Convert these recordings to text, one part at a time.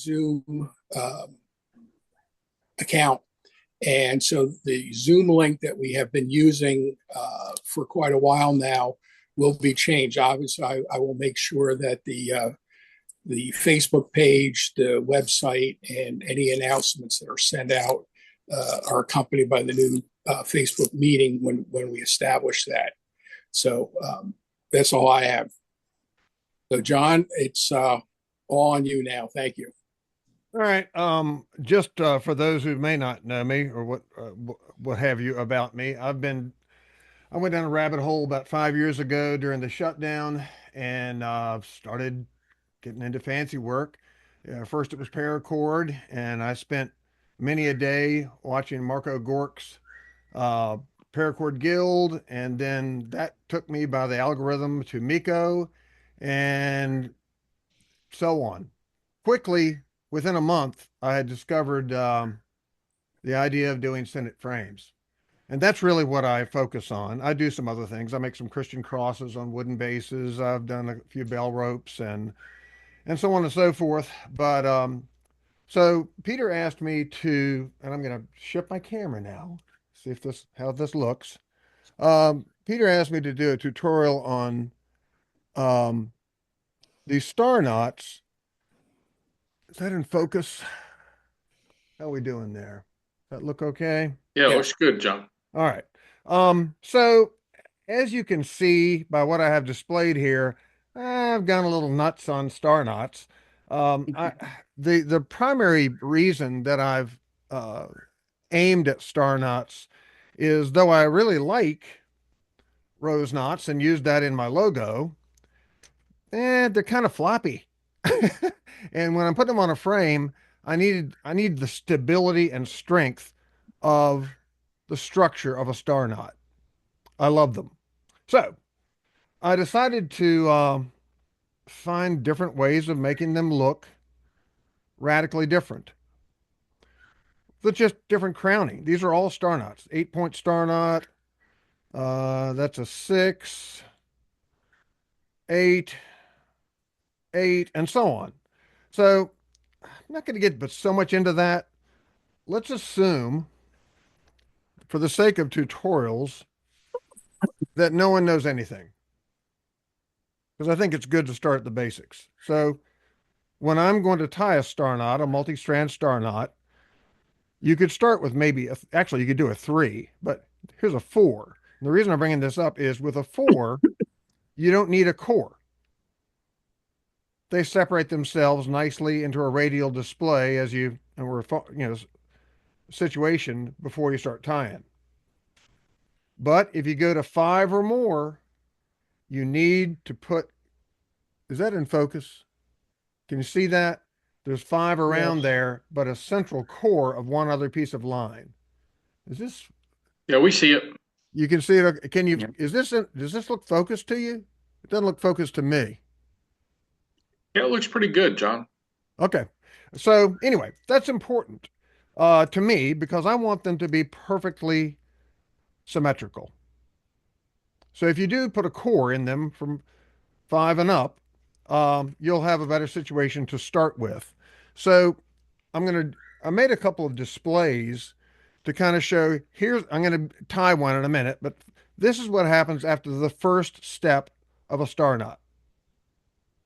Zoom account. And so the Zoom link that we have been using for quite a while now will be changed. Obviously, I will make sure that the Facebook page, the website, and any announcements that are sent out are accompanied by the new Facebook meeting when we establish that. So that's all I have. So, John, it's all on you now. Thank you. All right. Just for those who may not know me or what have you about me, I went down a rabbit hole about 5 years ago during the shutdown and started getting into fancy work. First, it was paracord, and I spent many a day watching Marco Gork's uh, Paracord Guild, and then that took me by the algorithm to Miko, and so on. Quickly, within a month, I had discovered the idea of doing Senate frames. And that's really what I focus on. I do some other things. I make some Christian crosses on wooden bases. I've done a few bell ropes and so on and so forth. But so Peter asked me to, and I'm going to shift my camera now, see if this how this looks. Peter asked me to do a tutorial on um, these star knots. Is that in focus? How are we doing there? Does that look okay? Yeah, it looks good, John. All right. So as you can see by what I have displayed here, I've gone a little nuts on star knots. The primary reason that I've aimed at star knots is though I really like rose knots and use that in my logo, they're kind of floppy. And when I'm putting them on a frame, I need the stability and strength of the structure of a star knot. I love them. So I decided to find different ways of making them look radically different with just different crowning. These are all star knots. 8-point star knot. That's a 6, 8, 8, and so on. So I'm not going to get but so much into that. Let's assume, for the sake of tutorials, that no one knows anything, because I think it's good to start at the basics. So when I'm going to tie a star knot, a multi-strand star knot, you could start with maybe, actually you could do a 3, but here's a 4. And the reason I'm bringing this up is with a 4, you don't need a core. They separate themselves nicely into a radial display as you, and we're, situation before you start tying. But if you go to 5 or more, you need to put, is that in focus? Can you see that? There's 5 around there, but a central core of one other piece of line. Is this? Yeah, we see it. You can see it. Can you, does this look focused to you? It doesn't look focused to me. Yeah, it looks pretty good, John. Okay. So anyway, that's important to me because I want them to be perfectly symmetrical. So if you do put a core in them from 5 and up, you'll have a better situation to start with. So I made a couple of displays to kind of show, I'm going to tie one in a minute, but this is what happens after the first step of a star knot.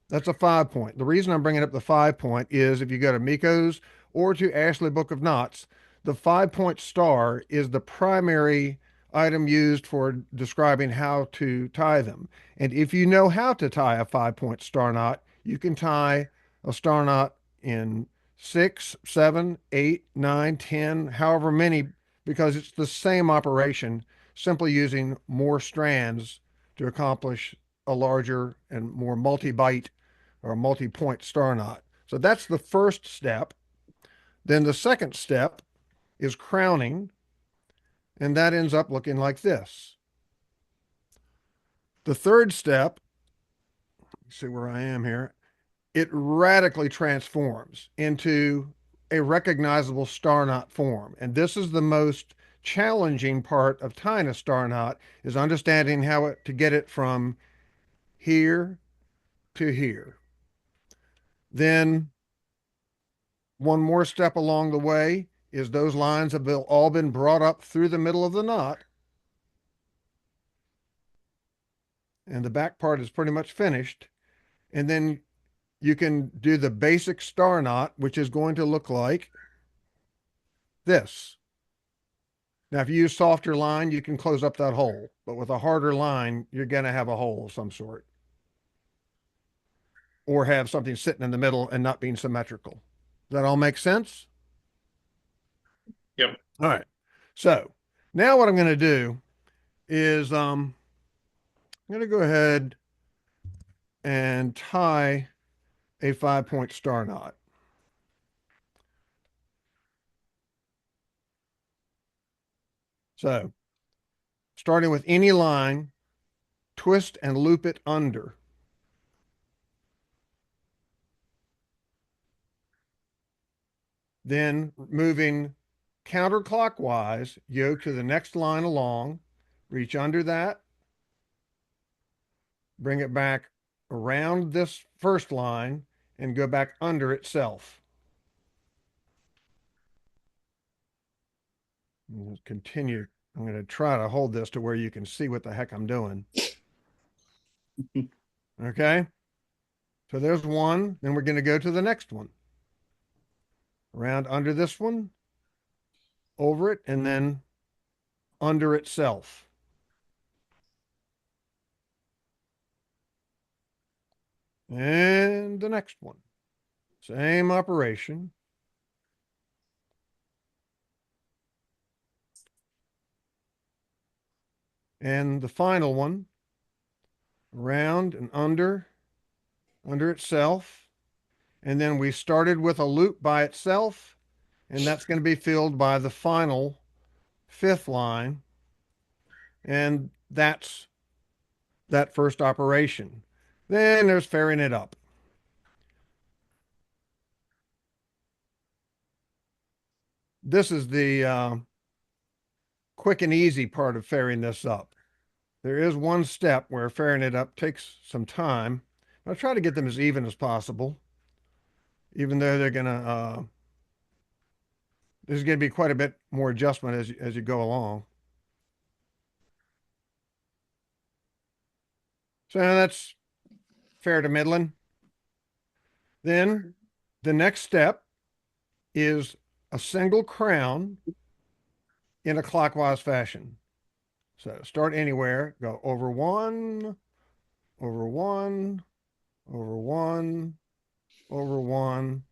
That's a 5-point. The reason I'm bringing up the 5-point is if you go to Miko's or to Ashley Book of Knots, the 5-point star is the primary item used for describing how to tie them. And if you know how to tie a 5-point star knot, you can tie a star knot in 6, 7, 8, 9, 10, however many, because it's the same operation, simply using more strands to accomplish a larger and more multi-bite or multi-point star knot. So that's the first step. Then the second step is crowning, and that ends up looking like this. The third step, see where I am here, it radically transforms into a recognizable star knot form. And this is the most challenging part of tying a star knot, is understanding how to get it from here to here. Then one more step along the way is those lines have all been brought up through the middle of the knot. And the back part is pretty much finished. And then you can do the basic star knot, which is going to look like this. Now, if you use softer line, you can close up that hole, but with a harder line, you're going to have a hole of some sort, or have something sitting in the middle and not being symmetrical. Does that all make sense? Yep. All right. So now what I'm going to do is I'm going to go ahead and tie a 5-point star knot. So starting with any line, twist and loop it under. Then moving counterclockwise, yoke to the next line along, reach under that, bring it back around this first line and go back under itself. Continue. I'm going to try to hold this to where you can see what the heck I'm doing. Okay. So there's one. Then we're going to go to the next one. Around under this one, over it, and then under itself. And the next one. Same operation. And the final one, around and under itself. And then we started with a loop by itself, and that's going to be filled by the final 5th line. And that's that first operation. Then there's ferrying it up. This is the quick and easy part of ferrying this up. There is one step where ferrying it up takes some time. I'll try to get them as even as possible, even though they're going to, there's going to be quite a bit more adjustment as you go along. So that's fair to middling. Then the next step is a single crown in a clockwise fashion. So start anywhere, go over one, over one, over one, over one,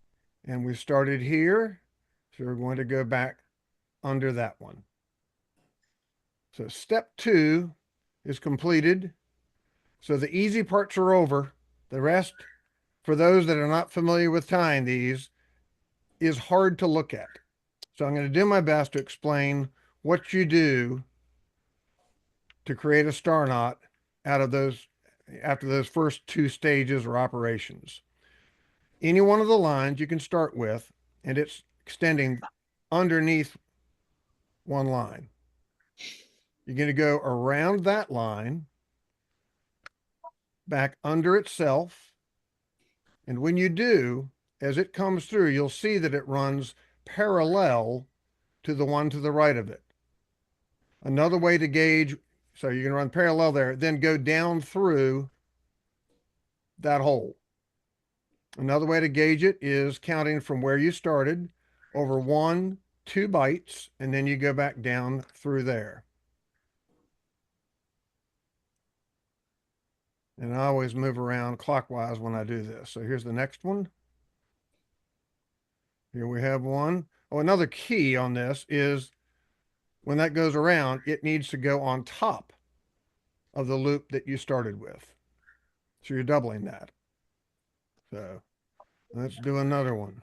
and we started here. So we're going to go back under that one. So step 2 is completed. So the easy parts are over. The rest, for those that are not familiar with tying these, is hard to look at. So I'm going to do my best to explain what you do to create a star knot out of those, after those first 2 stages or operations. Any one of the lines you can start with, and it's extending underneath one line. You're going to go around that line, back under itself. And when you do, as it comes through, you'll see that it runs parallel to the one to the right of it. Another way to gauge, so you're going to run parallel there, then go down through that hole. Another way to gauge it is counting from where you started over 1, 2 bites, and then you go back down through there. And I always move around clockwise when I do this. So here's the next one. Here we have one. Oh, another key on this is when that goes around, it needs to go on top of the loop that you started with. So you're doubling that. So let's do another one.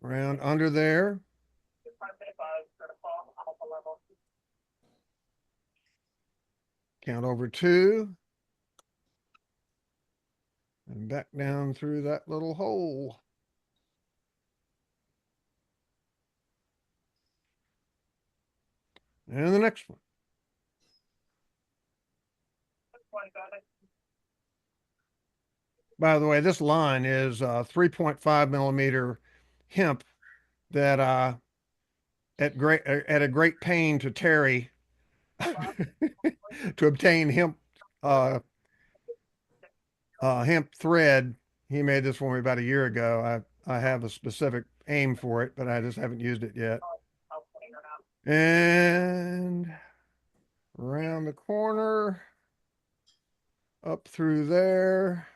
Around under there. Count over 2. And back down through that little hole. And the next one. By the way, this line is 3.5 millimeter hemp that at a great pain to Terry to obtain uh, hemp thread. He made this for me about a year ago. I have a specific aim for it, but I just haven't used it yet. And around the corner, up through there.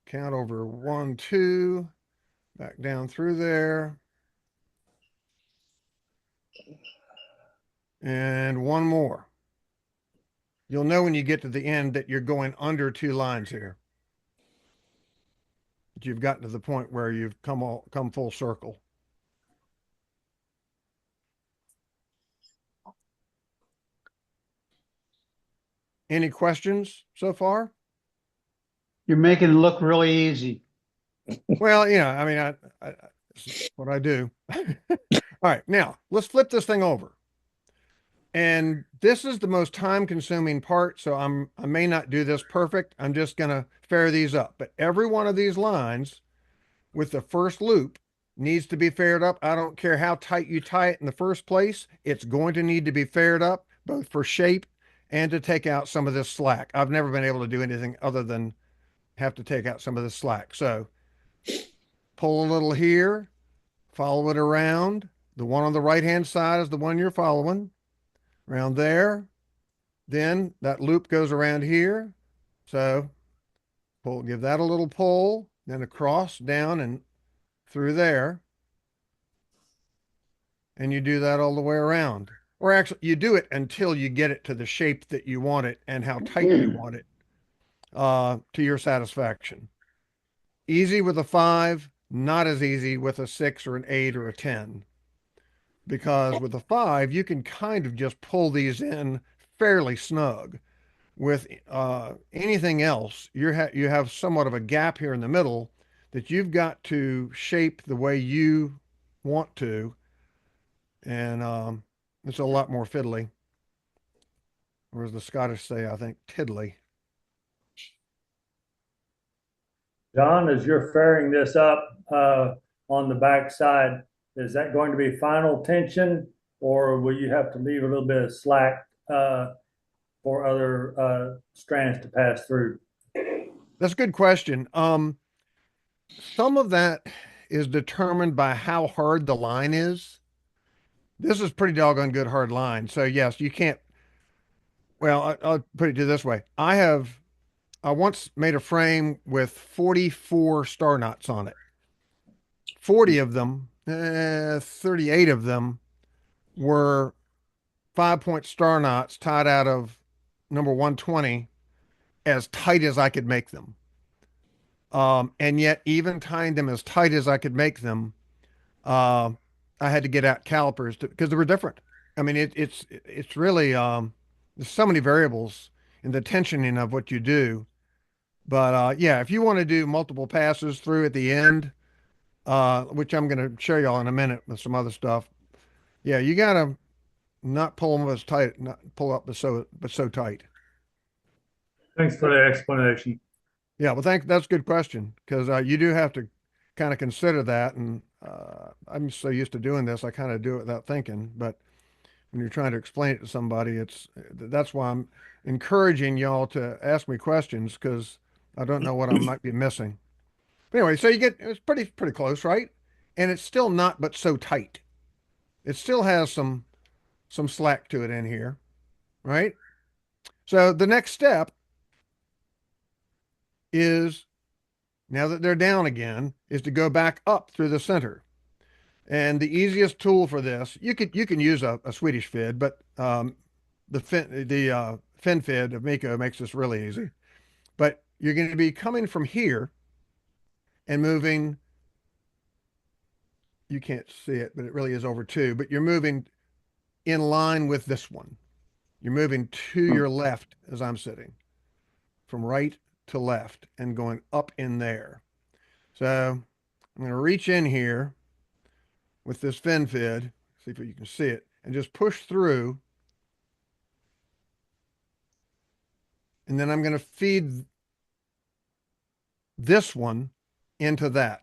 Count over 1, 2, back down through there. And one more. You'll know when you get to the end that you're going under 2 lines here. That you've gotten to the point where you've come full circle. Any questions so far? You're making it look really easy. Well, I mean, this is what I do. All right, now let's flip this thing over. And this is the most time-consuming part, so I may not do this perfect. I'm just gonna fare these up. But every one of these lines with the first loop needs to be fared up. I don't care how tight you tie it in the first place. It's going to need to be fared up, both for shape and to take out some of this slack. I've never been able to do anything other than have to take out some of this slack. So pull a little here, follow it around. The one on the right-hand side is the one you're following. Around there. Then that loop goes around here. So pull, give that a little pull, then across, down, and through there. And you do that all the way around. Or actually, you do it until you get it to the shape that you want it and how tight you want it to your satisfaction. Easy with a 5, not as easy with a 6 or an 8 or a 10. Because with a 5, you can kind of just pull these in fairly snug. With anything else, you have somewhat of a gap here in the middle that you've got to shape the way you want to. And it's a lot more fiddly. Or as the Scottish say, I think, tiddly. John, as you're fairing this up on the back side, is that going to be final tension, or will you have to leave a little bit of slack for other strands to pass through? That's a good question. Some of that is determined by how hard the line is. This is pretty doggone good hard line. So yes, you can't. Well, I'll put it to this way. I once made a frame with 44 star knots on it. 40 of them, 38 of them were 5-point star knots tied out of number 120 as tight as I could make them. And yet even tying them as tight as I could make them, I had to get out calipers because they were different. I mean, it's really, there's so many variables in the tensioning of what you do. But yeah, if you want to do multiple passes through at the end, which I'm going to show y'all in a minute with some other stuff. Yeah, you got to not pull them as tight, not pull up but so tight. Thanks for the explanation. Yeah, well, that's a good question because you do have to kind of consider that. And I'm so used to doing this, I kind of do it without thinking. But when you're trying to explain it to somebody, that's why I'm encouraging y'all to ask me questions because I don't know what I might be missing. But anyway, so it's pretty close, right? And it's still not but so tight. It still has some slack to it in here, right? So the next step is, now that they're down again, is to go back up through the center. And the easiest tool for this, you can use a Swedish fid, but the fin fid of Miko makes this really easy. But you're going to be coming from here and moving, you can't see it, but it really is over 2, but you're moving in line with this one. You're moving to your left as I'm sitting, from right to left and going up in there. So I'm going to reach in here with this fin fid, see if you can see it, and just push through. And then I'm going to feed this one into that.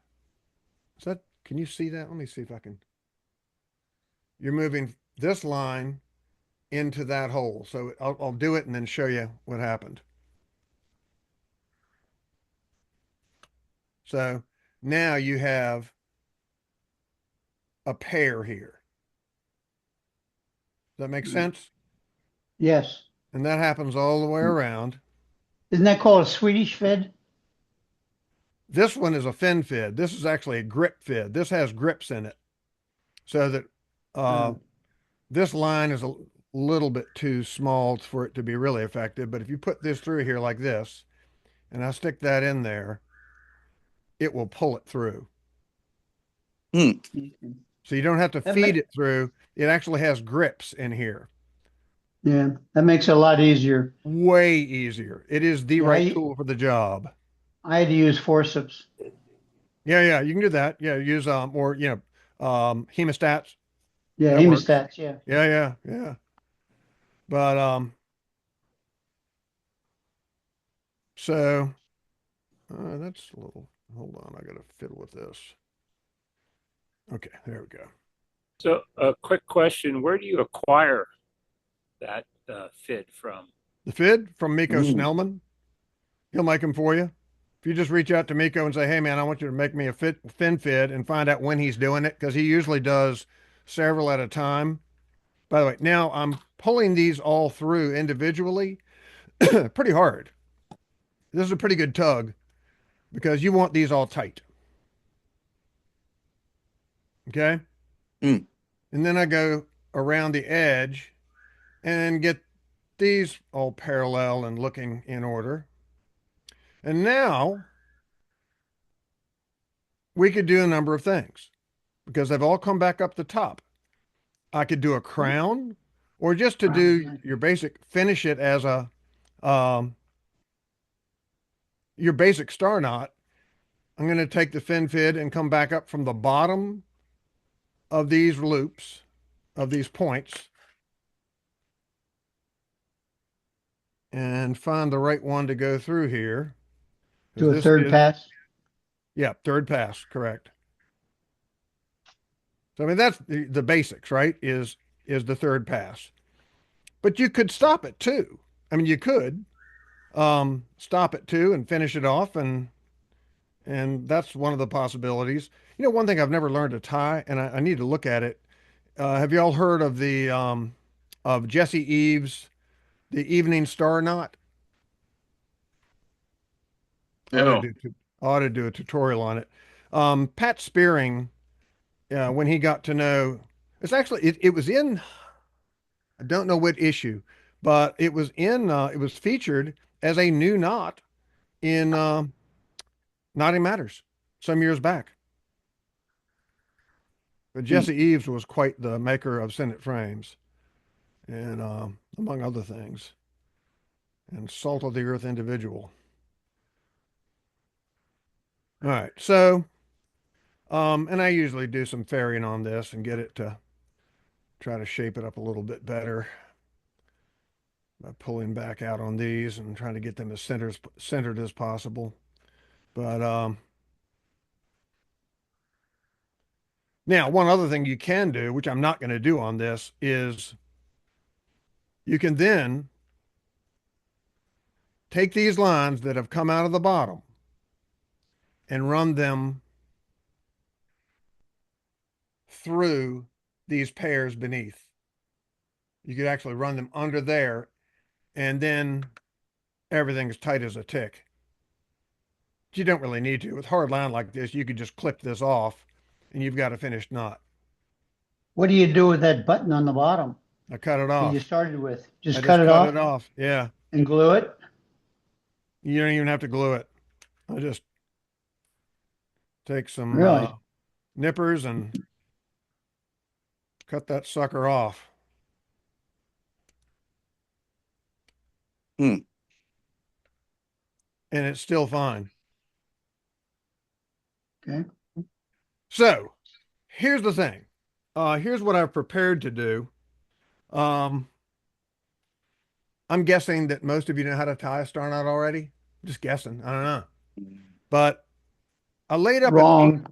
Is that, can you see that? Let me see if I can. You're moving this line into that hole. So I'll do it and then show you what happened. So now you have a pair here. Does that make sense? Yes. And that happens all the way around. Isn't that called a Swedish fed? This one is a fin fid. This is actually a grip fid. This has grips in it. So that this line is a little bit too small for it to be really effective. But if you put this through here like this, and I stick that in there, it will pull it through. So you don't have to That feed ma- it through. It actually has grips in here. Yeah, that makes it a lot easier. Way easier. It is the Yeah, right tool for the job. I had to use forceps. Yeah, you can do that. Yeah, use or hemostats. Yeah, That works. hemostats. Yeah. Yeah. But so that's a little. Hold on, I gotta fiddle with this. Okay, there we go. So a quick question, where do you acquire that FID from? The FID from Miko Snellman. He'll make them for you. If you just reach out to Miko and say, "Hey, man, I want you to make me a fin FID," and find out when he's doing it, because he usually does several at a time. By the way, now I'm pulling these all through individually. Pretty hard. This is a pretty good tug because you want these all tight. Okay. And then I go around the edge and get these all parallel and looking in order. And now we could do a number of things because they've all come back up the top. I could do a crown, or just to do your basic, finish it as a your basic star knot. I'm going to take the fin fid and come back up from the bottom of these loops, of these points, and find the right one to go through here. Do a third pass. Yeah, third pass, correct. So I mean that's the basics, right? Is the third pass. But you could stop it too. I mean, you could stop it too and finish it off, and that's one of the possibilities. You know, one thing I've never learned to tie, and I need to look at it. Have you all heard of the of Jesse Eves, the Evening Star Knot? No. Ought to do a tutorial on it. Pat Spearing, when he got to know, it's actually it was in, I don't know what issue, but it was in it was featured as a new knot in Knotting Matters some years back. But Jesse Eves was quite the maker of Senate frames, and among other things, and salt of the earth individual. All right, so and I usually do some fairing on this and get it to try to shape it up a little bit better by pulling back out on these and trying to get them as centered as possible. But now, one other thing you can do, which I'm not going to do on this, is you can then take these lines that have come out of the bottom and run them through these pairs beneath. You could actually run them under there, and then everything's tight as a tick. But you don't really need to. With hard line like this, you could just clip this off and you've got a finished knot. What do you do with that button on the bottom I cut it that off. you started with? I Just cut it cut off it off. Yeah. and glue it? You don't even have to glue it. I just take some Really? nippers and cut that sucker off. And it's still fine. Okay. So here's the thing. Here's what I've prepared to do. I'm guessing that most of you know how to tie a star knot already. Just guessing. I don't know. But I laid up Wrong.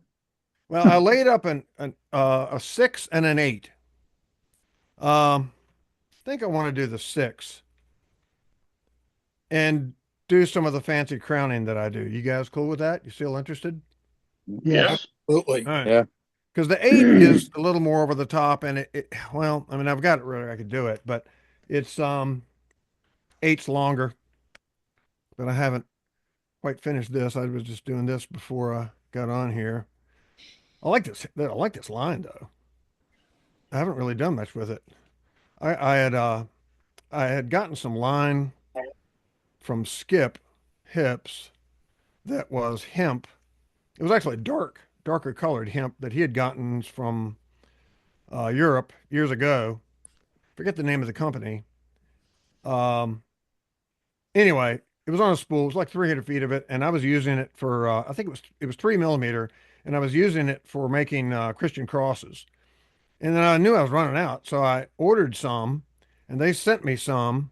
I laid up a 6 and an 8. I think I want to do the 6 and do some of the fancy crowning that I do. You guys cool with that? You still interested? Yes. Absolutely. All right. Yeah. Because the 8 is a little more over the top, and well, I mean, I've got it really, I could do it, but it's 8's longer, but I haven't quite finished this. I was just doing this before I got on here. I like this. I like this line though. I haven't really done much with it. I had gotten some line from Skip Hips that was hemp. It was actually darker colored hemp that he had gotten from Europe years ago. Forget the name of the company. Um, anyway, it was on a spool. It was like 300 feet of it, and I was using it for I think it was 3 millimeter, and I was using it for making Christian crosses. And then I knew I was running out, so I ordered some, and they sent me some.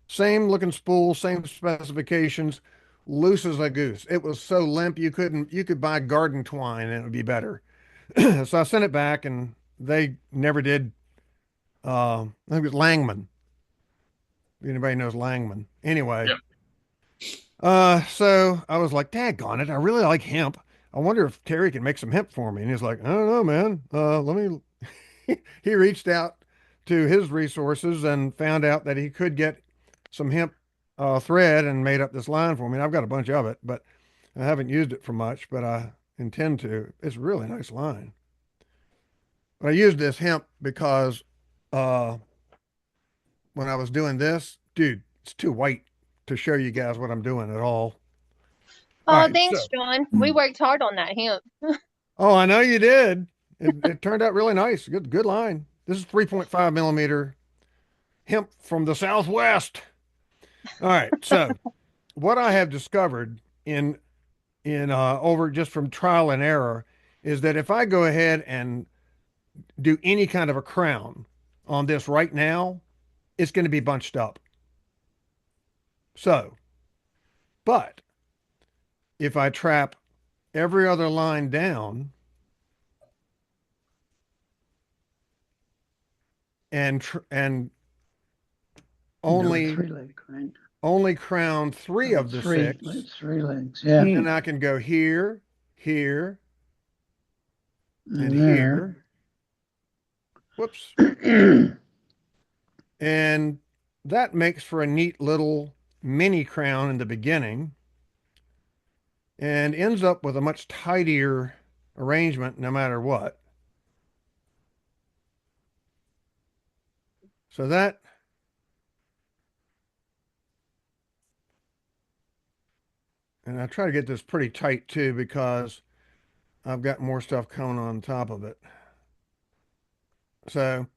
Same looking spool, same specifications, loose as a goose. It was so limp you could buy garden twine and it would be better. So I sent it back, and they never did. I think it was Langman. If anybody knows Langman. Anyway, Yeah. so I was like, daggone it, I really like hemp. I wonder if Terry can make some hemp for me. And he's like, I don't know, man. Let me. He reached out to his resources and found out that he could get some hemp thread and made up this line for me. And I've got a bunch of it, but I haven't used it for much, but I intend to. It's a really nice line. But I used this hemp because uh, when I was doing this, dude, it's too white to show you guys what I'm doing at all. All Oh, right, thanks, so- John. We worked hard on that hemp. Oh, I know you did. It turned out really nice. Good line. This is 3.5 millimeter hemp from the Southwest. All right. So what I have discovered in over just from trial and error is that if I go ahead and do any kind of a crown on this right now, it's going to be bunched up. So, but if I trap every other line down and only Three leg, right? only crown 3 of the Three, 6, it's 3 legs. Yeah. and I can go here, here, and there. here. Whoops. And that makes for a neat little mini crown in the beginning and ends up with a much tidier arrangement no matter what. So that and I try to get this pretty tight too because I've got more stuff coming on top of it. So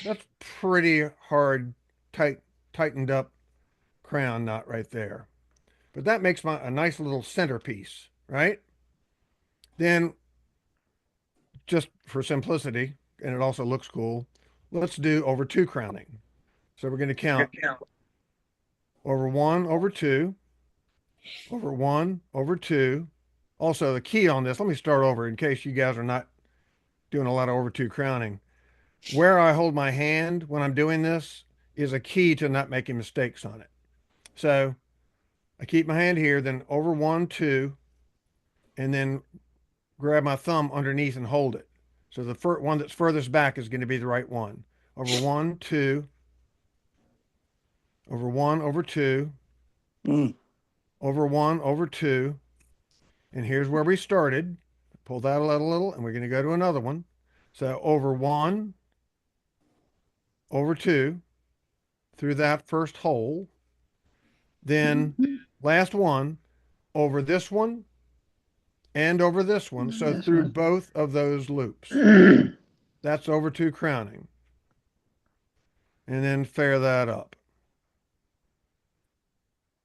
that's pretty hard, tightened up crown knot right there. But that makes a nice little centerpiece, right? Then, just for simplicity, and it also looks cool, let's do over 2 crowning. So we're going to count over 1, over 2, over 1, over 2. Also, the key on this, let me start over in case you guys are not doing a lot of over 2 crowning. Where I hold my hand when I'm doing this is a key to not making mistakes on it. So I keep my hand here, then over 1, 2, and then grab my thumb underneath and hold it. So the one that's furthest back is going to be the right one. Over 1, 2, over 1, over 2, over 1, over 2. And here's where we started. Pull that a little, and we're going to go to another one. So over 1, over 2, through that first hole. Then last one, over this one, and over this one. So This through one. both of those loops. That's over 2 crowning. And then fair that up.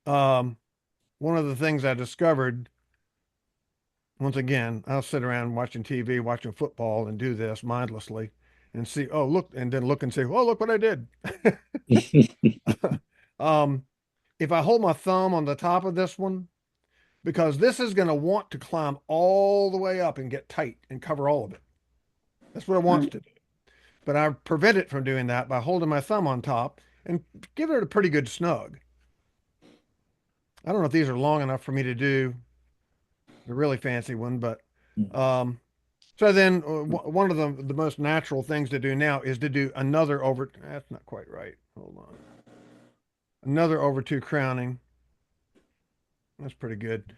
One of the things I discovered, once again, I'll sit around watching TV, watching football, and do this mindlessly and see, oh, look, and then look and say, oh, look what I did. If I hold my thumb on the top of this one, because this is going to want to climb all the way up and get tight and cover all of it. That's what it wants to do. But I prevent it from doing that by holding my thumb on top and giving it a pretty good snug. I don't know if these are long enough for me to do the really fancy one, but so then one of the most natural things to do now is to do another over. That's not quite right. Hold on. Another over two crowning. That's pretty good.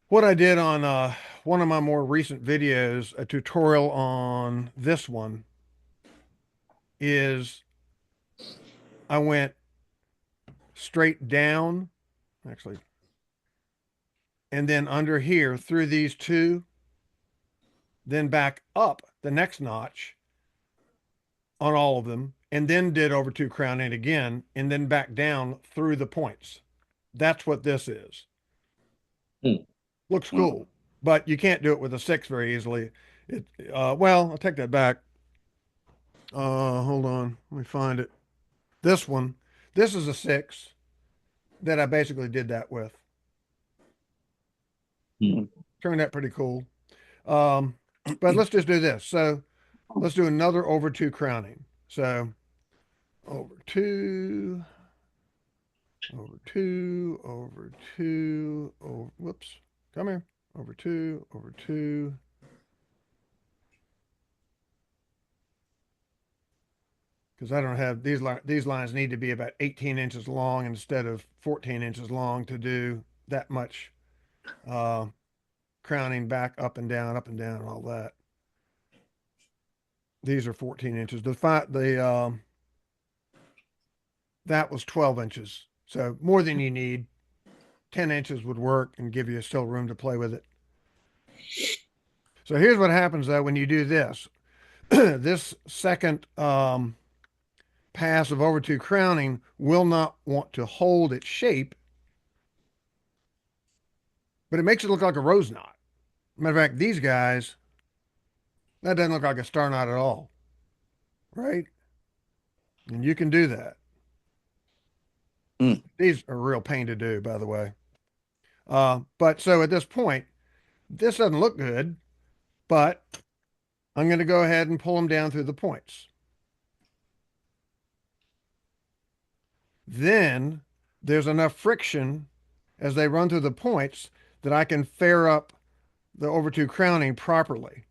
What I did on one of my more recent videos, a tutorial on this one, is I went straight down, actually, and then under here through these two, then back up the next notch on all of them, and then did over two crowning again, and then back down through the points. That's what this is. Looks cool, but you can't do it with a 6 very easily. Well, I'll take that back. Hold on, let me find it. This one, this is a 6 that I basically did that with. Turned out pretty cool. But let's just do this. So let's do another over two crowning. So over two, over two, over two, over, whoops, come here, over two, over two. Because I don't have these lines need to be about 18 inches long instead of 14 inches long to do that much crowning back up and down, and all that. These are 14 inches. That was 12 inches. So more than you need. 10 inches would work and give you still room to play with it. So here's what happens though when you do this. This second pass of over two crowning will not want to hold its shape, but it makes it look like a rose knot. Matter of fact, these guys, that doesn't look like a star knot at all, right? And you can do that. These are a real pain to do, by the way. But so at this point, this doesn't look good, but I'm going to go ahead and pull them down through the points. Then there's enough friction as they run through the points that I can fair up the over two crowning properly.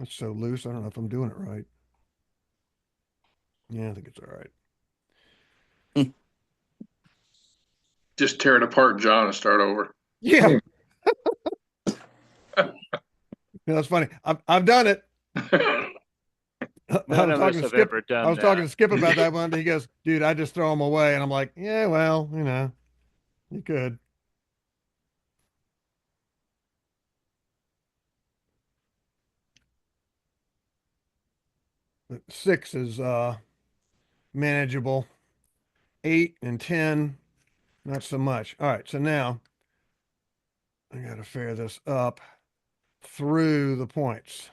It's so loose. I don't know if I'm doing it right. Yeah, I think it's all right. Just tear it apart, John, and start over. Yeah. That's funny. I've done it. None of us have ever done that. I was talking to Skip about that one. He goes, dude, I just throw them away. And I'm like, yeah, well, you know, you could. But 6 is manageable. 8 and 10, not so much. All right, so now I got to fair this up through the points,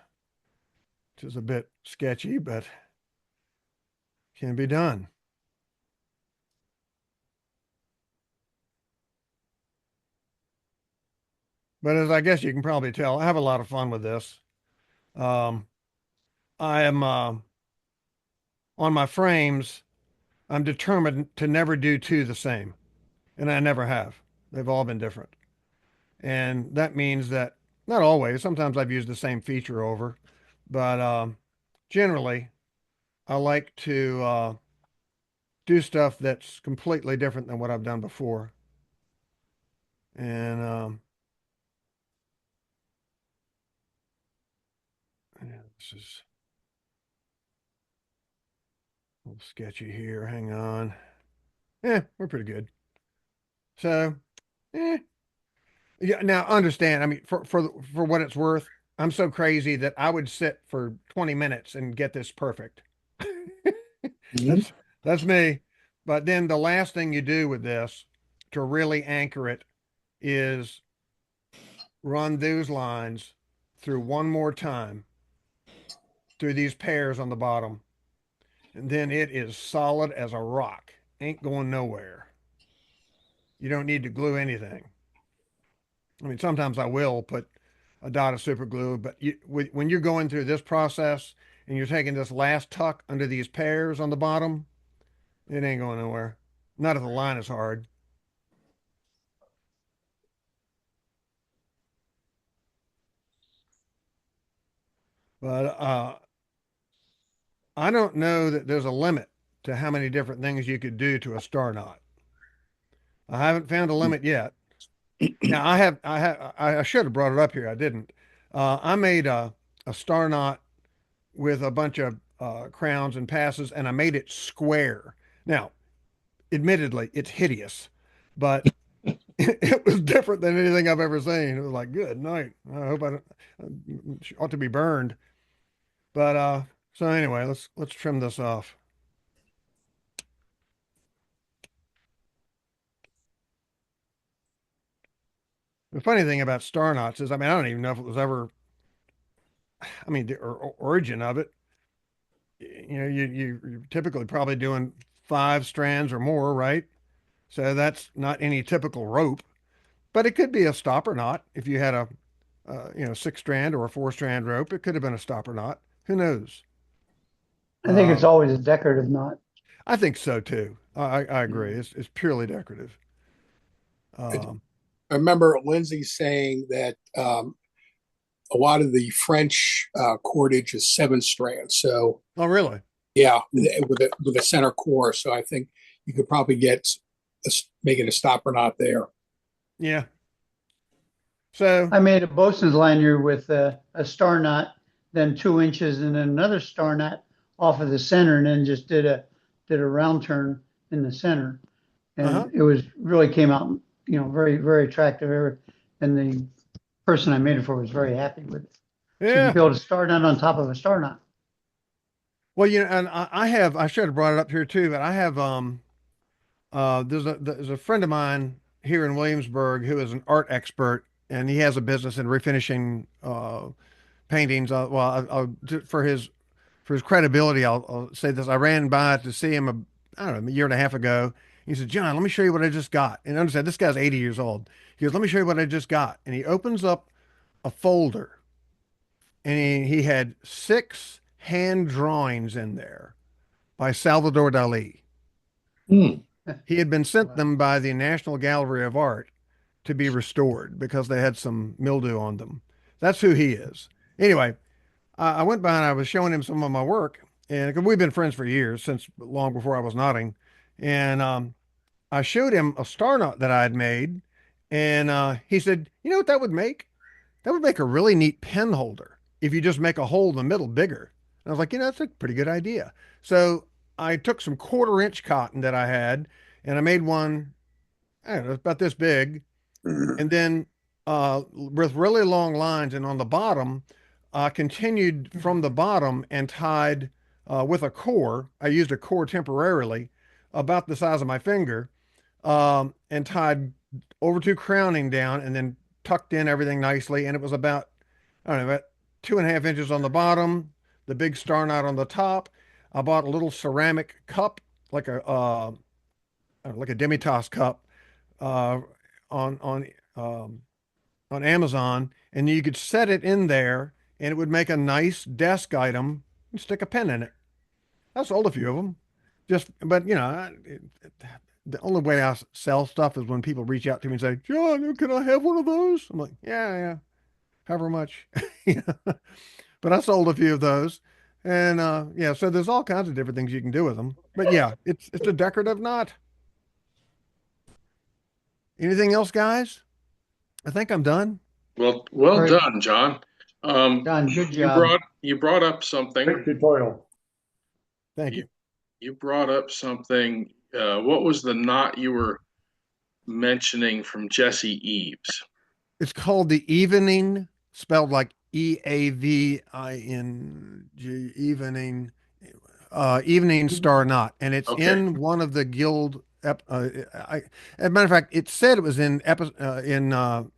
which is a bit sketchy, but can be done. But as I guess you can probably tell, I have a lot of fun with this. I am on my frames, I'm determined to never do two the same, and I never have. They've all been different. And that means that, not always, sometimes I've used the same feature over, but generally I like to do stuff that's completely different than what I've done before. And yeah, this is a little sketchy here. Hang on. Yeah, we're pretty good. So, yeah. Now understand. I mean, for what it's worth, I'm so crazy that I would sit for 20 minutes and get this perfect. That's me. But then the last thing you do with this to really anchor it is run those lines through one more time through these pairs on the bottom. and then it is solid as a rock. Ain't going nowhere. You don't need to glue anything. I mean, sometimes I will put a dot of super glue, but when you're going through this process and you're taking this last tuck under these pears on the bottom, it ain't going nowhere. Not if the line is hard. But I don't know that there's a limit to how many different things you could do to a star knot. I haven't found a limit yet. Now I should have brought it up here. I didn't. I made a star knot with a bunch of crowns and passes, and I made it square. Now, admittedly, it's hideous, but it was different than anything I've ever seen. It was like, good night. I hope I don't, ought to be burned. But so anyway, let's trim this off. The funny thing about star knots is, I mean, I don't even know if it was ever, I mean, the origin of it. You know, you're typically probably doing 5 strands or more, right? So that's not any typical rope, but it could be a stopper knot if you had a, 6 strand or a 4 strand rope. It could have been a stopper knot. Who knows? I think it's Um, always a decorative knot. I think so too. I agree. It's purely decorative. Um, I remember Lindsay saying that a lot of the French cordage is 7 strands. So oh, really? yeah, with a center core. So I think you could probably make it a stopper knot there. Yeah. So, I made a bosun's lanyard with a star knot, then 2 inches, and then another star knot off of the center, and then just did a round turn in the center, and uh-huh. it was really came out, very very attractive. And the person I made it for was very happy with it. So you Yeah. build a star knot on top of a star knot. Well, and I should have brought it up here too, but I have there's a friend of mine here in Williamsburg who is an art expert, and he has a business in refinishing paintings. For his credibility, I'll say this: I ran by to see him I don't know, a year and a half ago. He said, "John, let me show you what I just got." And understand, this guy's 80 years old. He goes, "Let me show you what I just got." And he opens up a folder, and he had 6 hand drawings in there by Salvador Dali. Hmm. He had been sent Wow. them by the National Gallery of Art to be restored because they had some mildew on them. That's who he is. Anyway, I went by and I was showing him some of my work, and 'cause we've been friends for years, since long before I was knotting. And I showed him a star knot that I had made, and he said, "You know what that would make? That would make a really neat pen holder if you just make a hole in the middle bigger." And I was like, that's a pretty good idea. So I took some 1/4 inch cotton that I had, and I made one, I don't know, about this big, and then with really long lines, and on the bottom, continued from the bottom and tied with a core. I used a core temporarily, about the size of my finger, and tied over to crowning down, and then tucked in everything nicely. And it was about, I don't know, about 2.5 inches on the bottom, the big star knot on the top. I bought a little ceramic cup, like a Demitas cup, uh, on on Amazon, and you could set it in there, and it would make a nice desk item and stick a pen in it. I sold a few of them. But the only way I sell stuff is when people reach out to me and say, "John, can I have one of those?" I'm like, "Yeah, yeah, however much." Yeah. But I sold a few of those. And yeah, so there's all kinds of different things you can do with them. But yeah, it's a decorative knot. Anything else, guys? I think I'm done. Well Great. done, John. John, good You job. brought up something. Quick tutorial. Thank you. You brought up something. What was the knot you were mentioning from Jesse Eves? It's called the evening, spelled like Eaving, evening star knot, and it's Okay. in one of the guild. As a matter of fact, it said it was in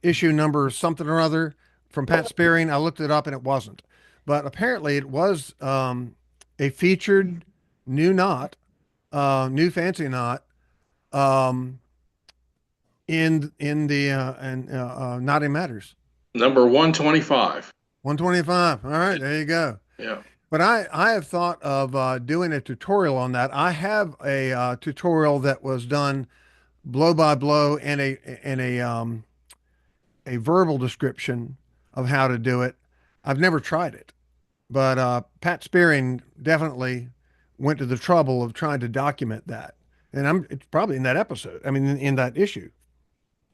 issue number something or other from Pat Spearing. I looked it up and it wasn't, but apparently it was a featured new knot, new fancy knot, um, in the knotting matters. Number 125. 125. All right, there you go. Yeah. But I have thought of doing a tutorial on that. I have a tutorial that was done blow by blow and a verbal description of how to do it. I've never tried it, but Pat Spearing definitely went to the trouble of trying to document that, and it's probably in that episode. I mean, in that issue.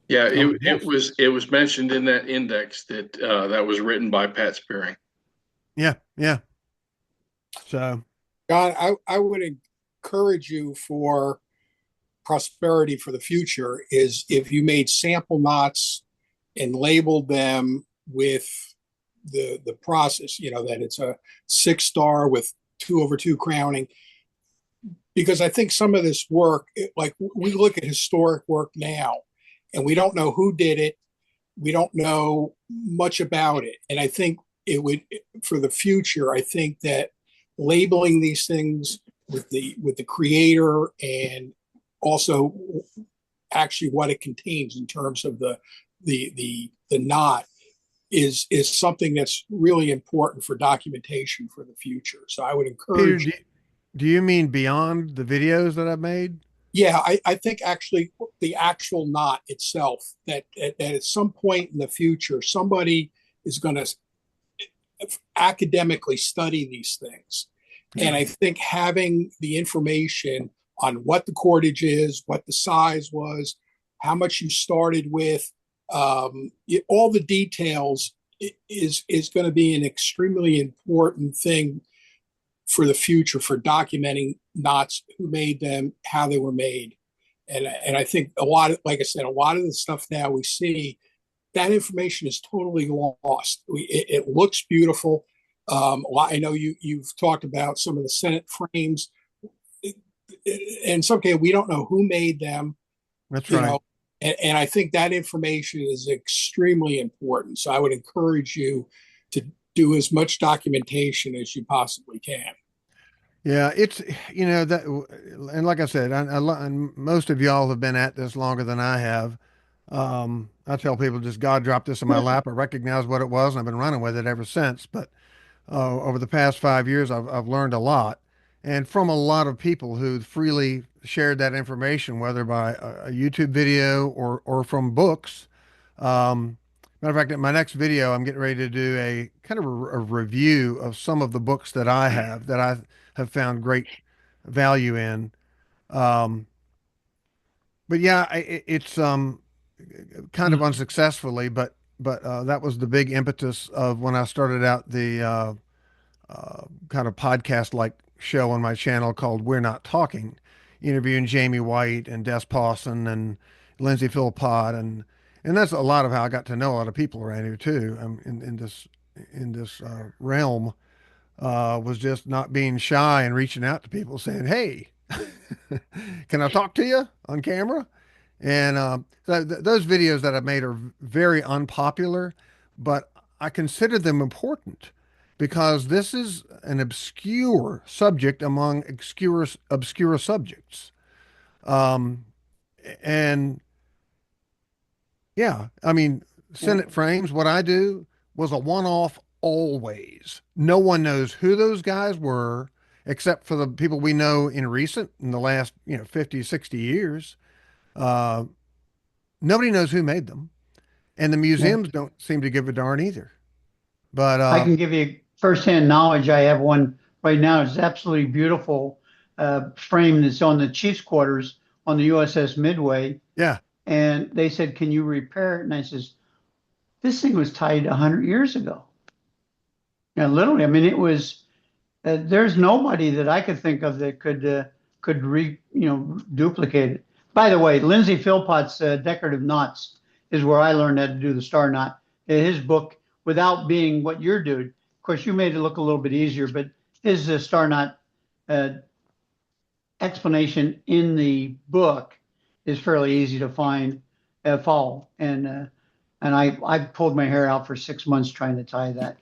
Yeah, I would it guess. was mentioned in that index that that was written by Pat Spearing. Yeah, yeah. So John, I would encourage you for prosperity for the future is if you made sample knots and labeled them with the process, that it's a 6-star with 2/2 crowning. Because I think some of this work, like we look at historic work now, and we don't know who did it. We don't know much about it. And I think it would, for the future, I think that labeling these things with the creator and also actually what it contains in terms of the knot is something that's really important for documentation for the future. So I would Peter, encourage. do you mean beyond the videos that I've made? Yeah, I think actually the actual knot itself, that at some point in the future, somebody is going to academically study these things. And I think having the information on what the cordage is, what the size was, how much you started with, all the details is going to be an extremely important thing for the future for documenting knots, who made them, how they were made. And I think a lot of, like I said, a lot of the stuff now we see, that information is totally lost. It looks beautiful. I know you've talked about some of the Senate frames. In some cases, we don't know who made them. That's right. And I think that information is extremely important. So I would encourage you to do as much documentation as you possibly can. Yeah, it's that, and like I said, and most of y'all have been at this longer than I have. I tell people just God dropped this in my lap. I recognized what it was, and I've been running with it ever since. But over the past 5 years, I've learned a lot, and from a lot of people who freely shared that information, whether by a YouTube video or from books. Matter of fact, in my next video, I'm getting ready to do a kind of a review of some of the books that I have found great value in. But yeah, it's kind of unsuccessfully, but that was the big impetus of when I started out the kind of podcast like show on my channel called We're Not Talking, interviewing Jamie White and Des Pawson and Lindsay Philpott, and that's a lot of how I got to know a lot of people around here too. In this realm, was just not being shy and reaching out to people saying, "Hey, can I talk to you on camera?" And those videos that I've made are very unpopular, but I consider them important because this is an obscure subject among obscure subjects. And yeah, I mean, Senate frames, what I do was a one-off always. No one knows who those guys were except for the people we know in the last, 50, 60 years. Nobody knows who made them. And the museums don't seem to give a darn either. But I can give you firsthand knowledge. I have one right now. It's absolutely beautiful frame that's on the Chiefs quarters on the USS Midway. yeah, And they said, "Can you repair it?" And I says, "This thing was tied 100 years ago." Literally, I mean, it was. There's nobody that I could think of that could duplicate it. By the way, Lindsay Philpott's Decorative Knots is where I learned how to do the star knot. His book, without being what you're doing, of course, you made it look a little bit easier, but his star knot explanation in the book is fairly easy to follow. And I pulled my hair out for 6 months trying to tie that.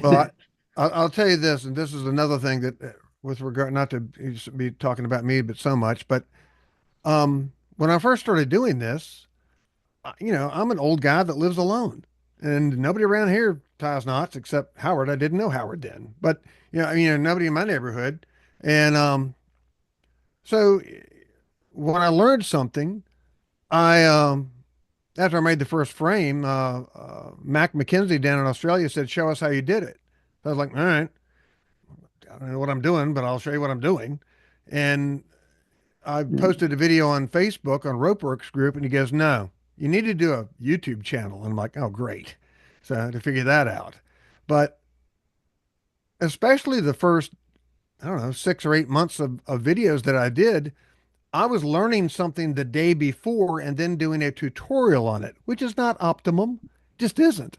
well, I'll tell you this, and this is another thing that with regard, not to be talking about me, but so much, but when I first started doing this, I'm an old guy that lives alone, and nobody around here ties knots except Howard. I didn't know Howard then, but nobody in my neighborhood. And so when I learned something, I after I made the first frame, Mac McKenzie down in Australia said, "Show us how you did it." So I was like, "All right, I don't know what I'm doing, but I'll show you what I'm doing." And I posted a video on Facebook on Ropeworks group, and he goes, "No, you need to do a YouTube channel." And I'm like, "Oh, great!" So I had to figure that out. But especially the first, I don't know, 6 or 8 months of videos that I did, I was learning something the day before and then doing a tutorial on it, which is not optimum, just isn't.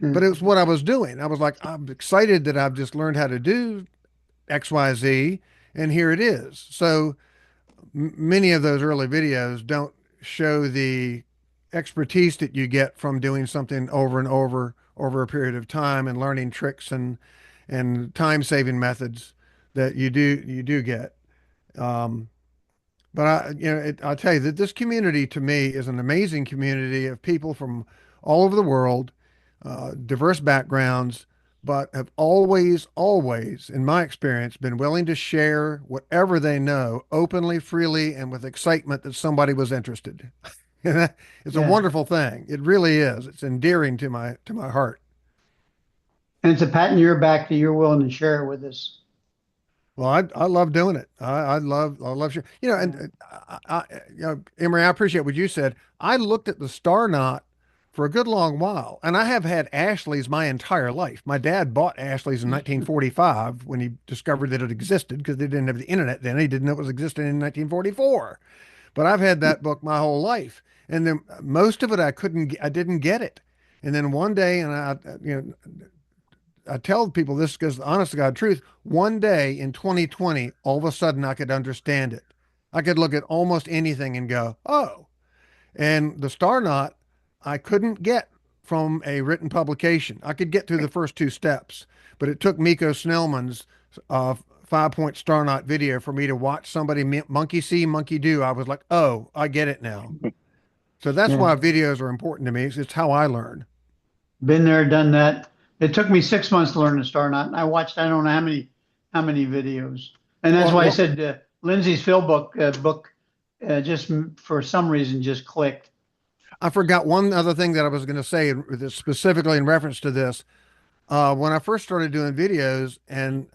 But it was what I was doing. I was like, I'm excited that I've just learned how to do XYZ, and here it is. So many of those early videos don't show the expertise that you get from doing something over and over a period of time and learning tricks and time saving methods that you do get. Um, but I'll tell you that this community to me is an amazing community of people from all over the world, diverse backgrounds, but have always, in my experience, been willing to share whatever they know openly, freely, and with excitement that somebody was interested. It's a wonderful thing. It really is. It's endearing to my heart. And it's a pat on your back that you're willing to share it with us. Well, I love doing it. I love sharing. And Emery, I appreciate what you said. I looked at the star knot for a good long while, and I have had Ashley's my entire life. My dad bought Ashley's in 1945 when he discovered that it existed because they didn't have the internet then. He didn't know it was existing in 1944. But I've had that book my whole life, and then most of it I didn't get it. And then one day, and I tell people this because honest to God truth, one day in 2020, all of a sudden I could understand it. I could look at almost anything and go, oh. And the star knot, I couldn't get from a written publication. I could get through the first 2 steps, but it took Miko Snellman's 5-point star knot video for me to watch somebody monkey see, monkey do. I was like, oh, I get it now. So that's why videos are important to me. It's how I learn. Been there, done that. It took me 6 months to learn the star knot. And I watched, I don't know how many videos. And that's why I said Lindsay's Phil book just for some reason just clicked. I forgot one other thing that I was going to say specifically in reference to this. When I first started doing videos and,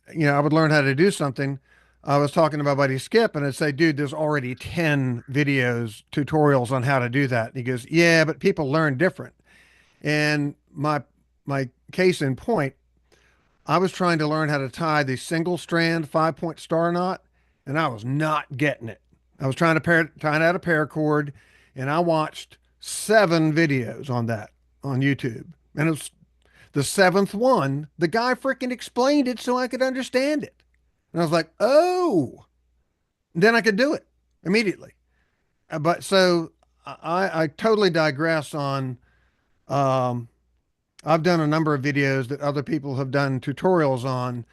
I would learn how to do something, I was talking to my buddy Skip and I'd say, dude, there's already 10 videos, tutorials on how to do that. And he goes, yeah, but people learn different. And my case in point, I was trying to learn how to tie the single strand 5-point star knot, and I was not getting it. I was trying to tie out a paracord, and I watched 7 videos on that on YouTube. And it was the 7th one, the guy freaking explained it so I could understand it. And I was like, oh, then I could do it immediately. But so I totally digress on, I've done a number of videos that other people have done tutorials on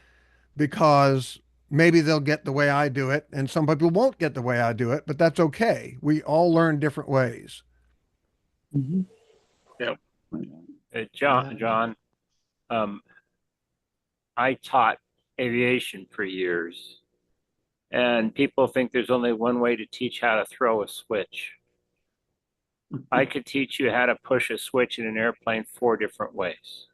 because maybe they'll get the way I do it and some people won't get the way I do it, but that's okay. We all learn different ways. Yep. John, I taught aviation for years, and people think there's only one way to teach how to throw a switch. I could teach you how to push a switch in an airplane 4 different ways.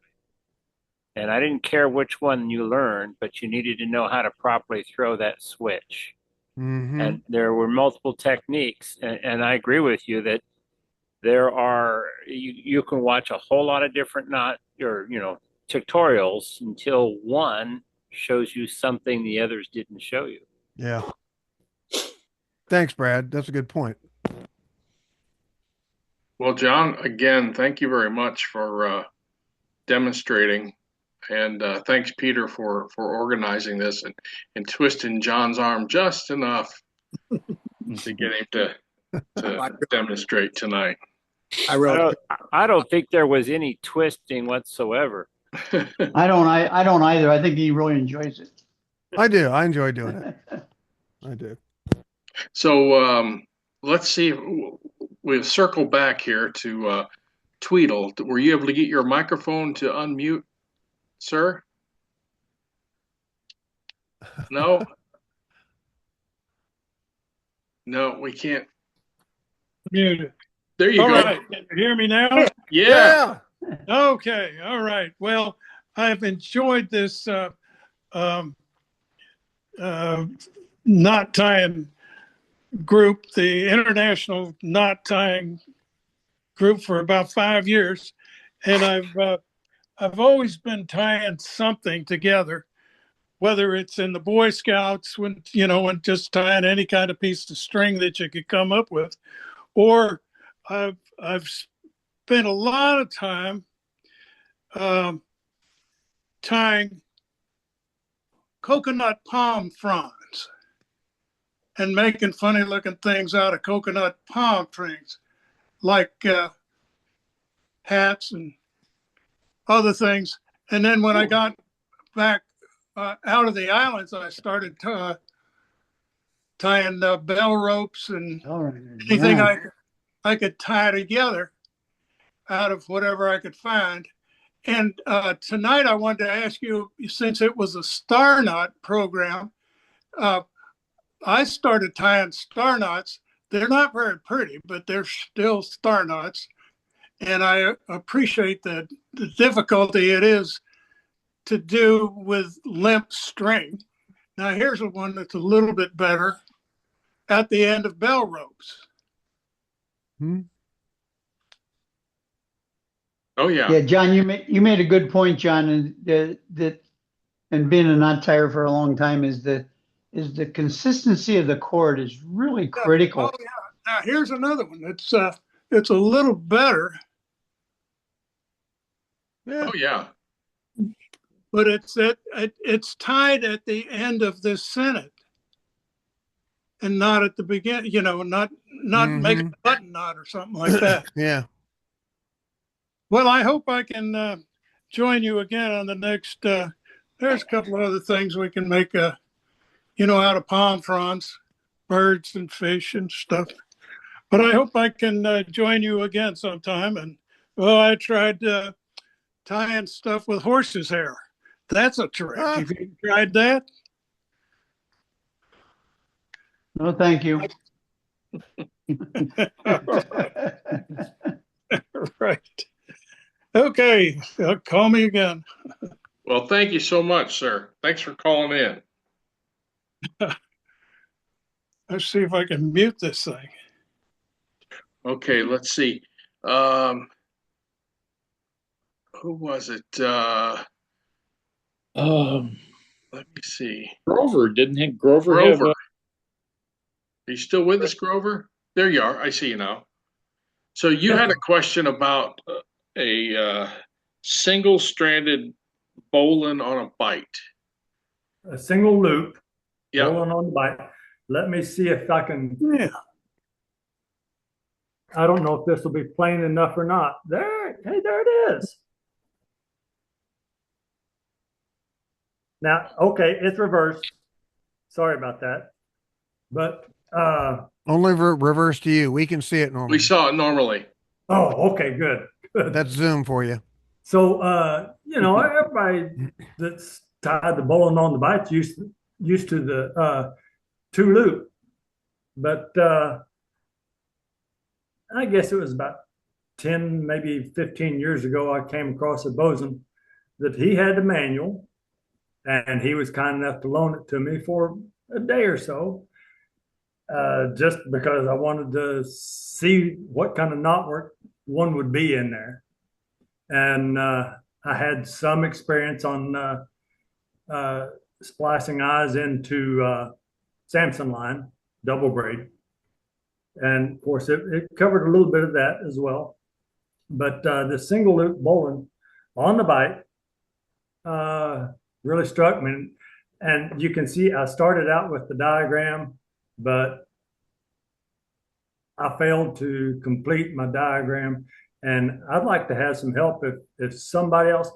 And I didn't care which one you learned, but you needed to know how to properly throw that switch. And there were multiple techniques. And I agree with you that you can watch a whole lot of different tutorials until one shows you something the others didn't show you. Yeah. Thanks, Brad. That's a good point. Well, John, again, thank you very much for demonstrating. And thanks, Peter, for organizing this and twisting John's arm just enough to get him to demonstrate tonight. I don't think there was any twisting whatsoever. I don't either. I think he really enjoys it. I do. I enjoy doing it. I do. So let's see. We'll circle back here to Tweedle. Were you able to get your microphone to unmute, sir? No? No, we can't. Muted. There you All go. right. Can you hear me now? Yeah. Okay. All right. Well, I've enjoyed this um, knot tying group, the International Knot Tying Group, for about 5 years, and I've always been tying something together, whether it's in the Boy Scouts, when and just tying any kind of piece of string that you could come up with, or I've spent a lot of time tying coconut palm fronds and making funny looking things out of coconut palm trees, like hats and other things. And then when I got back out of the islands, I started tying bell ropes and anything I could tie together out of whatever I could find. And tonight I wanted to ask you, since it was a star knot program, I started tying star knots. They're not very pretty, but they're still star knots. And I appreciate the difficulty it is to do with limp string. Now here's one that's a little bit better at the end of bell ropes. Oh yeah. Yeah, John, you made a good point, John, and that and being a knot tire for a long time is the consistency of the cord is really critical. Oh yeah. Now here's another one. It's a little better. Oh yeah. But it's tied at the end of the sennit and not at the beginning, not make a button knot or something like that. Yeah. Well, I hope I can join you again on the next. There's a couple of other things we can make, out of palm fronds, birds and fish and stuff. But I hope I can join you again sometime. And I tried tying stuff with horse's hair. That's a trick. Have you tried that? No, thank you. Right. Okay. Call me again. Well, thank you so much, sir. Thanks for calling in. Let's see if I can mute this thing. Okay, let's see. Who was it? Let me see. Grover, didn't Grover have Grover. Are you still with us, Grover? There you are. I see you now. So you had a question about a single-stranded bowline on a bite. A single loop, Yeah. rolling on the bike. Let me see if I can. Yeah. I don't know if this will be plain enough or not. There it is. Now, okay, it's reversed. Sorry about that. But Only reverse to you. We can see it normally. We saw it normally. oh, okay, good. That's Zoom for you. So everybody that's tied the bowline on the bike used to the two loop. But I guess it was about 10, maybe 15 years ago, I came across a bosun that he had the manual, and he was kind enough to loan it to me for a day or so, just because I wanted to see what kind of knotwork one would be in there. And I had some experience on splicing eyes into Samson line, double braid. And of course, it covered a little bit of that as well. But the single loop bowline on the bite really struck me. And you can see I started out with the diagram, but I failed to complete my diagram. And I'd like to have some help if somebody else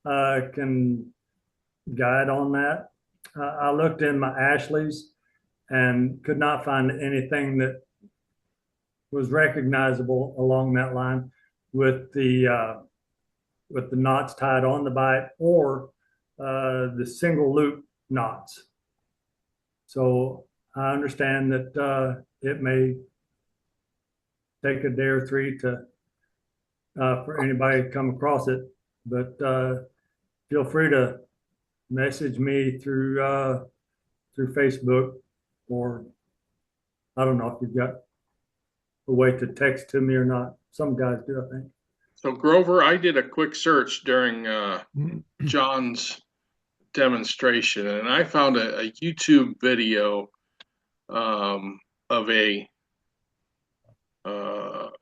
can guide on that. I looked in my Ashley's and could not find anything that was recognizable along that line with the knots tied on the bite or the single loop knots. So I understand that it may take a day or three to for anybody to come across it, but feel free to message me through Facebook, or I don't know if you've got a way to text to me or not. Some guys do, I think. So Grover, I did a quick search during John's demonstration, and I found a YouTube video of a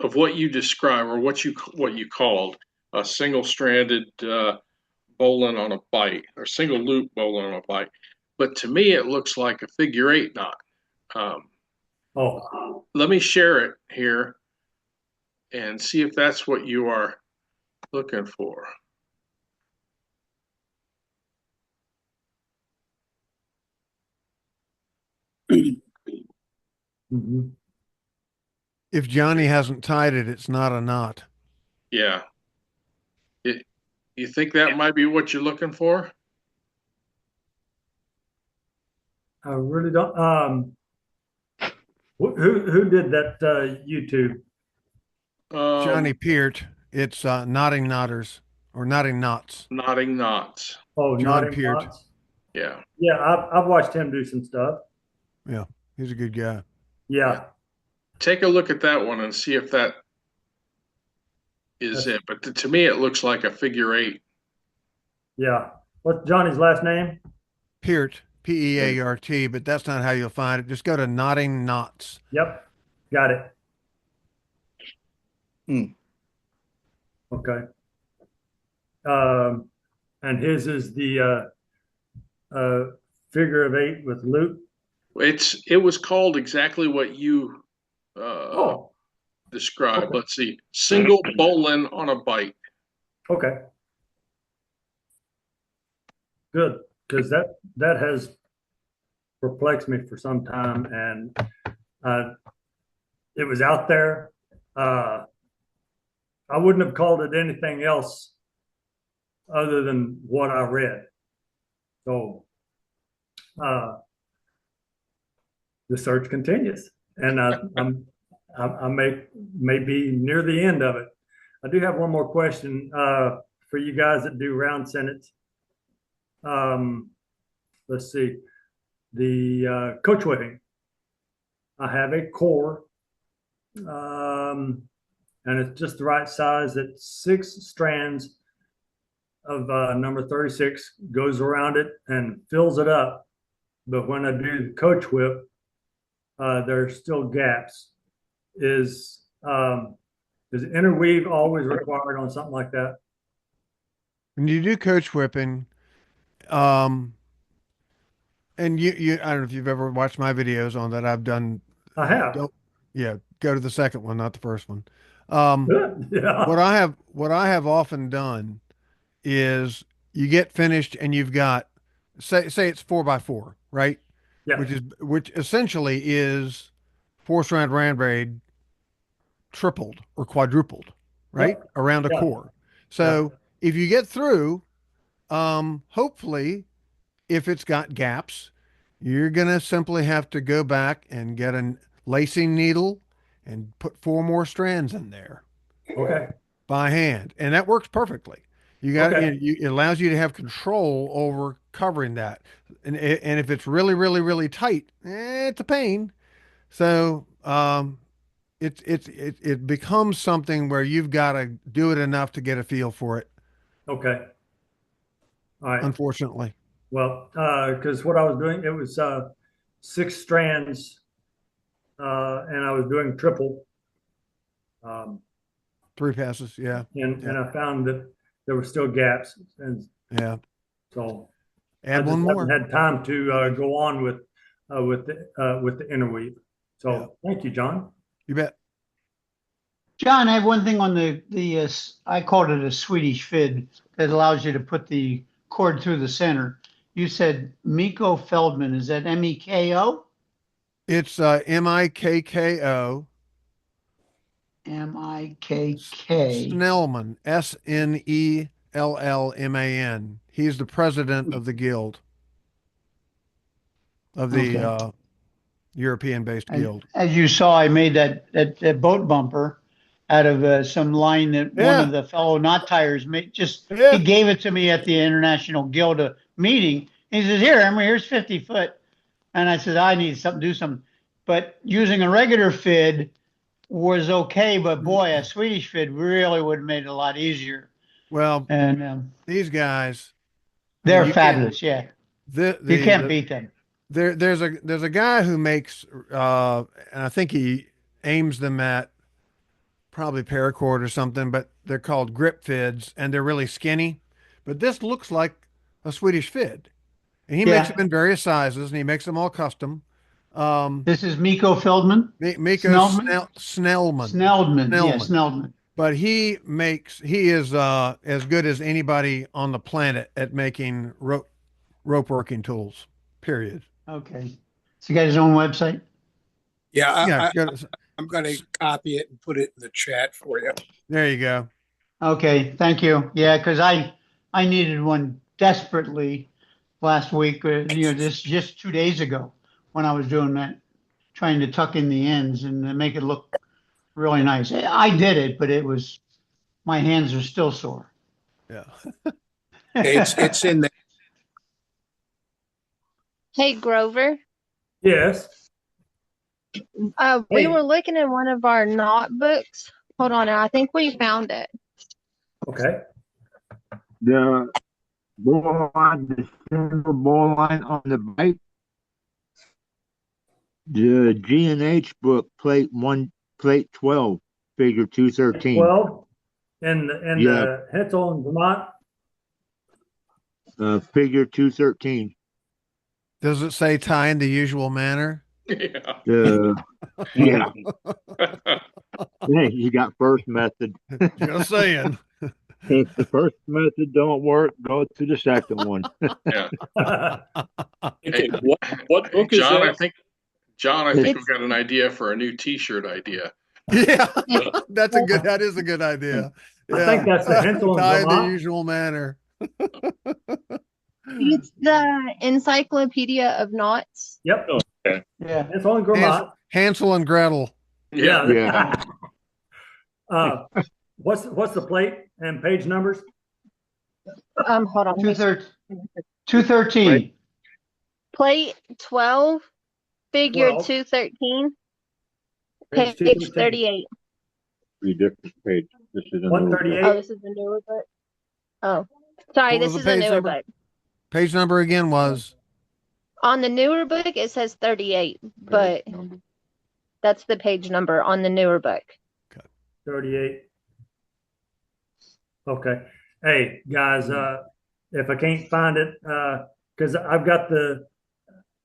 of what you describe, or what you called a single-stranded bowline on a bite, or single loop bowline on a bite. But to me, it looks like a figure 8 knot. Let me share it here and see if that's what you are looking for. Mm-hmm. If Johnny hasn't tied it, it's not a knot. Yeah. You think that might be what you're looking for? I really don't. Who did that YouTube? Johnny Peart. It's Knotting Knotters, or Knotting Knots. Knotting Knots. Oh, John Knotting Peart. Knots. Yeah. Yeah, I've watched him do some stuff. Yeah, he's a good guy. Yeah. Take a look at that one and see if that is it. But to me, it looks like a figure 8. Yeah. What's Johnny's last name? Peart, Peart, but that's not how you'll find it. Just go to Knotting Knots. Yep. Got it. Okay. And his is the figure of 8 with loop. It was called exactly what you described. Okay. Let's see, single bowline on a bite. Okay. Good, because that has perplexed me for some time, and it was out there. I wouldn't have called it anything else other than what I read. So the search continues, and I may be near the end of it. I do have one more question for you guys that do round sentence. Let's see, the coach whipping. I have a core, and it's just the right size. That 6 strands of number 36 goes around it and fills it up. But when I do the coach whip, there's still gaps. Is interweave always required on something like that? When you do coach whipping, and you I don't know if you've ever watched my videos on that. I've done. I have. Yeah, go to the second one, not the first one. Yeah. What I have often done is you get finished and you've got say it's 4x4, right? Yeah. Which essentially is 4-strand ram braid tripled or quadrupled, right? Yeah. Around a Yeah. core. So if you get through, hopefully, if it's got gaps, you're gonna simply have to go back and get a lacing needle and put 4 more strands in there. Okay. By hand, and that works perfectly. You got Okay. it allows you to have control over covering that, and if it's really, really, really tight, it's a pain. So it becomes something where you've got to do it enough to get a feel for it. Okay. All right. Unfortunately, Well, because what I was doing, it was 6 strands, and I was doing triple. 3 passes, yeah, And I found that there were still gaps, and yeah. so Add I just one more. haven't had time to go on with the interweave. So Yeah. thank you, John. You bet. John, I have one thing on the I called it a Swedish fid that allows you to put the cord through the center. You said Miko Feldman. Is that M-E-K-O? It's Mikko M-I-K-K. Snellman, Snellman. He's the president of the guild, of the Okay. European-based guild. As you saw, I made that boat bumper out of some line that one Yeah. of the fellow knot tires made. Yeah. He gave it to me at the International Guild meeting. He says, "Here, Emery, here's 50 foot." And I said, "I need something, do something." But using a regular fid was okay, but boy, a Swedish fid really would have made it a lot easier. Well, And these guys, I they're mean, you can't- fabulous. Yeah, the you can't the beat them. there's a guy who makes and I think he aims them at probably paracord or something, but they're called grip fids and they're really skinny. But this looks like a Swedish fid. And he makes Yeah. them in various sizes and he makes them all custom. This is Miko Feldman. Miko Snellman? Snellman. Sneldman. Yeah, Sneldman. But he is as good as anybody on the planet at making rope working tools, period. Okay. So you got his own website? Yeah, Yeah, I'm going to copy it and put it in the chat for you. there you go. Okay, thank you. Yeah, because I needed one desperately last week, this just 2 days ago when I was doing that, trying to tuck in the ends and make it look really nice. I did it, but my hands are still sore. Yeah. It's in there. Hey, Grover. Yes. We Hey. were looking at one of our knot books. Hold on, I think we found it. Okay. The ball line, the center ball line on the bike. The G&H book, plate 12, figure 213. 12. And Yeah. the Hetzel and Vermont. Figure 213. Does it say tie in the usual manner? Yeah. Yeah. Hey, you got first method. Just saying. If the first method don't work, go to the second one. Yeah. Okay, what book is John, that? John, I think we've got an idea for a new T-shirt idea. Yeah, that is a good idea. I think that's the Hensel and tie in the Vermont. usual manner. It's the Encyclopedia of Knots. Yep. Yeah. It's only Vermont. Hansel and Gretel. Yeah. Yeah. What's the plate and page numbers? Hold on. 213. Plate 12, figure 12. 213, Page page 213. 38. Three different pages. This is a 138. Oh, this is the newer book. Oh, sorry, What was this the is a page newer number? book. Page number again was On the newer book, it says 38, but that's the page number on the newer book. 38. Okay. Hey, guys, if I can't find it, because I've got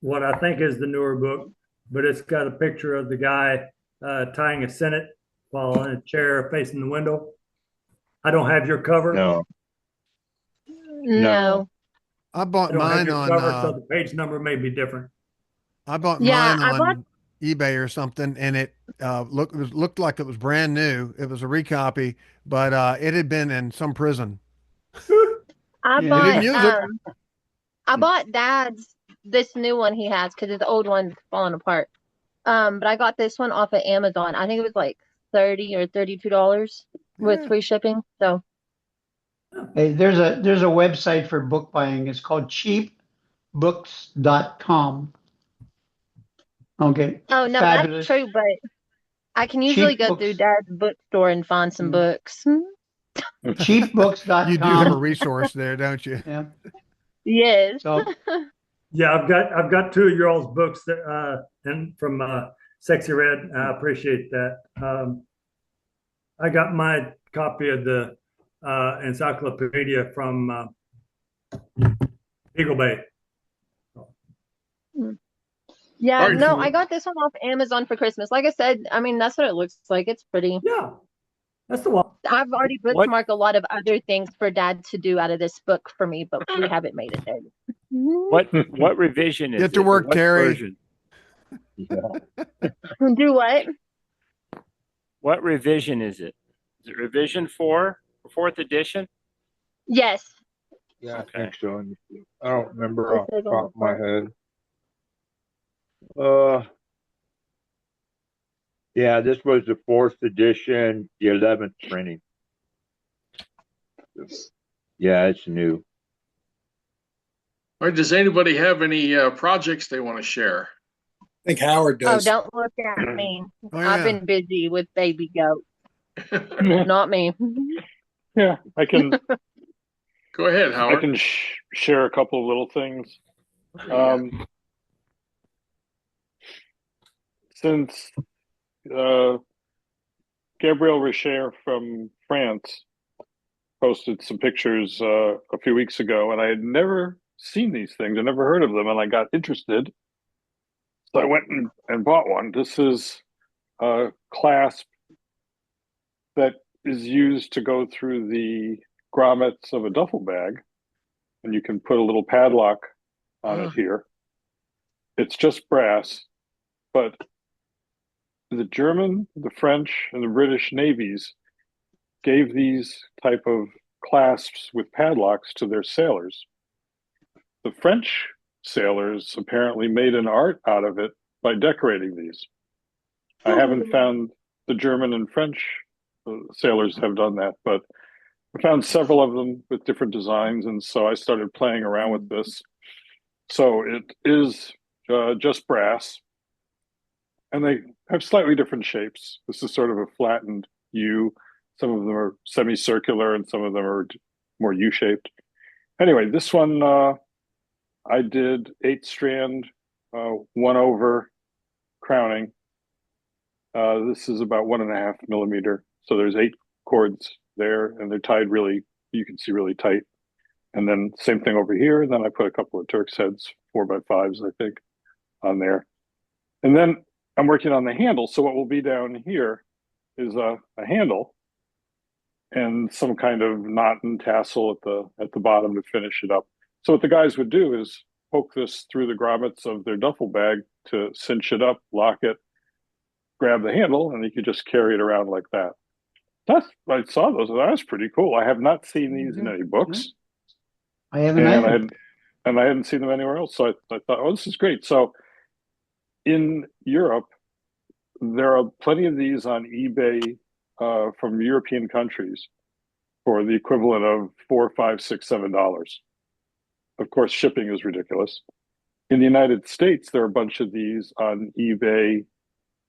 what I think is the newer book, but it's got a picture of the guy tying a Senate while in a chair facing the window. I don't have your cover. No. No. I I bought don't have mine your on cover, so the page number may be different. I bought Yeah, mine on eBay or something, and it looked like it was brand new. It was a recopy, but it had been in some prison. I Yeah. bought They didn't use it. I bought Dad's this new one he has because his old one's falling apart. But I got this one off of Amazon. I think it was like $30 or $32 with Yeah. free shipping. So Hey, there's a website for book buying. It's called cheapbooks.com. Okay. oh no, Fabulous. that's true, but I can usually Cheap go through Dad's bookstore and find some books. Cheapbooks.com. You do have a resource there, don't you? Yeah. Yes. So Yeah, I've got two of your all's books that and from Sexy Red. I appreciate that. I got my copy of the encyclopedia from Eagle Bay. Yeah, Alright. no, I got this one off Amazon for Christmas. Like I said, I mean, that's what it looks like. It's pretty. Yeah, that's the one. I've already What? bookmarked a lot of other things for Dad to do out of this book for me, but we haven't made it there. What revision is Get to it? work, What Terry. version? Do what? What revision is it? Is it revision 4, fourth edition? Yes. Yeah, Okay. I think so. I don't remember It off the says on top the of my front. head. Yeah, this was the fourth edition, the 11th printing. Yeah, it's new. All right, does anybody have any projects they want to share? I think Howard Oh, does. don't look at me. Oh, I've yeah. been busy with baby goat. Not me. Yeah, I can Go ahead, I Howard. can share a couple of little things. Since Gabriel Richer from France posted some pictures a few weeks ago, and I had never seen these things. I never heard of them, and I got interested. So I went and bought one. This is a clasp that is used to go through the grommets of a duffel bag, and you can put a little padlock on it here. It's just brass, but the German, the French, and the British navies gave these type of clasps with padlocks to their sailors. The French sailors apparently made an art out of it by decorating these. I haven't found the German and French sailors have done that, but I found several of them with different designs, and so I started playing around with this. So it is just brass, and they have slightly different shapes. This is sort of a flattened U. Some of them are semicircular, and some of them are more U-shaped. Anyway, this one I did 8-strand, 1/over crowning. This is about 1.5 millimeter. So there's 8 cords there, and they're tied really, you can see really tight. And then same thing over here. And then I put a couple of Turk's heads, 4x5s, I think, on there. And then I'm working on the handle. So what will be down here is a handle and some kind of knot and tassel at the bottom to finish it up. So what the guys would do is poke this through the grommets of their duffel bag to cinch it up, lock it, grab the handle, and you could just carry it around like that. I saw those. That was pretty cool. I have not seen these in any books. I haven't either. I hadn't seen them anywhere else. So I thought, oh, this is great. So in Europe, there are plenty of these on eBay from European countries for the equivalent of $4, $5, $6, $7. Of course, shipping is ridiculous. In the United States, there are a bunch of these on eBay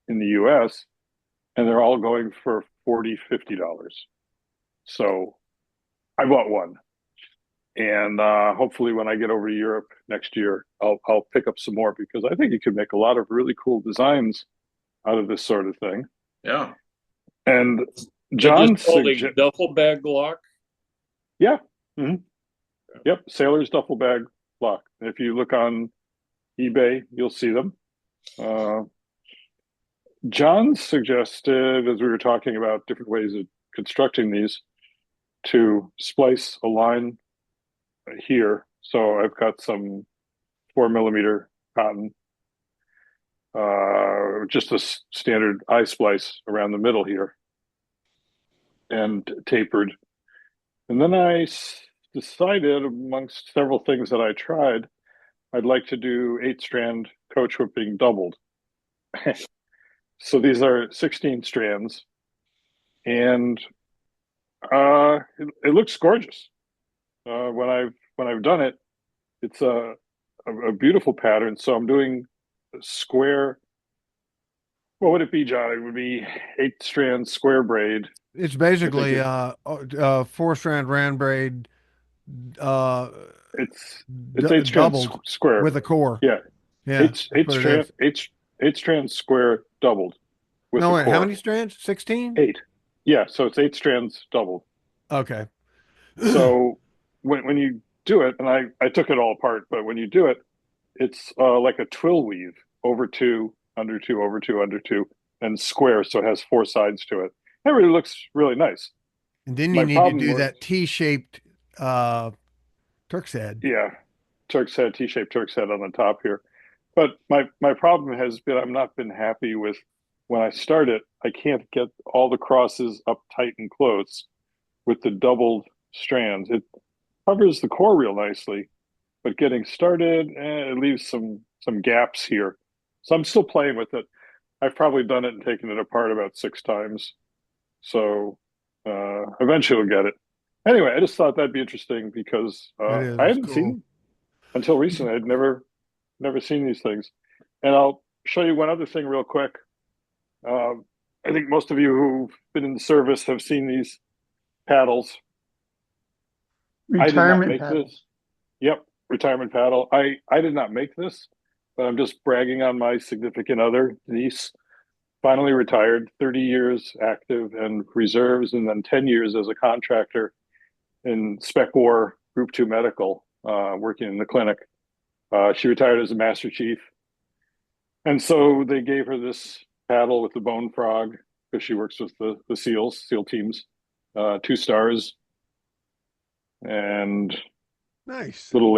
in the US, and they're all going for $40, $50. So I bought one. And hopefully when I get over to Europe next year, I'll pick up some more, because I think you could make a lot of really cool designs out of this sort of thing. Yeah. And John a duffel bag lock. Yeah. Mm-hmm. Yep. Sailor's duffel bag lock. If you look on eBay, you'll see them. John suggested, as we were talking about different ways of constructing these, to splice a line here. So I've got some 4 millimeter cotton, just a standard eye splice around the middle here, and tapered. And then I decided, amongst several things that I tried, I'd like to do 8-strand coach whipping doubled. So these are 16 strands, and it looks gorgeous. When I've done it, it's a beautiful pattern. So I'm doing square. What would it be, John? It would be 8-strand square braid. It's basically 4-strand rand braid. It's 8-strand square with a core. Yeah, yeah. 8-strand square doubled. With no, a wait, core. how many strands? 16? 8. Yeah, so it's 8 strands doubled. Okay. So when you do it, and I took it all apart, but when you do it, it's like a twill weave: over 2, under 2, over 2, under 2, and square. So it has 4 sides to it. It really looks really nice. And then you need to do that T-shaped Turk's head. Yeah. Turk's head, T-shaped Turk's head on the top here. But my problem has been I've not been happy with when I start it, I can't get all the crosses up tight and close with the doubled strands. It covers the core real nicely, but getting started, it leaves some gaps here. So I'm still playing with it. I've probably done it and taken it apart about 6 times. So eventually we'll get it. Anyway, I just thought that'd be interesting because It is. I It's hadn't cool. seen until recently. I'd never seen these things. And I'll show you one other thing real quick. I think most of you who've been in the service have seen these paddles. I did not Retirement make paddles. this. Yep, retirement paddle. I did not make this, but I'm just bragging on my significant other, Denise. Finally retired, 30 years active and reserves, and then 10 years as a contractor in Spec War Group 2 Medical, working in the clinic. She retired as a Master Chief. And so they gave her this paddle with the bone frog because she works with the SEAL teams, 2 stars, and Nice. little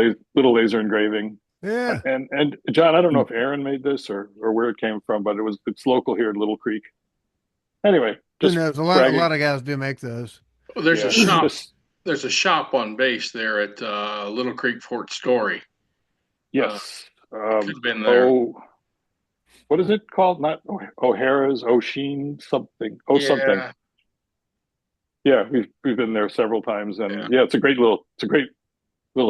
laser engraving. Yeah. And John, I don't know if Aaron made this or where it came from, but it's local here at Little Creek. Anyway, Who just knows? A bragging. lot of guys do make those. Well, there's Yeah, a shop. just- There's a shop on base there at Little Creek Fort Story. yes. Could have been there. Oh, what is it called? Not O'Hara's, O'Sheen, something. Oh, something. Yeah. Yeah, we've been there several times, and yeah, it's a great little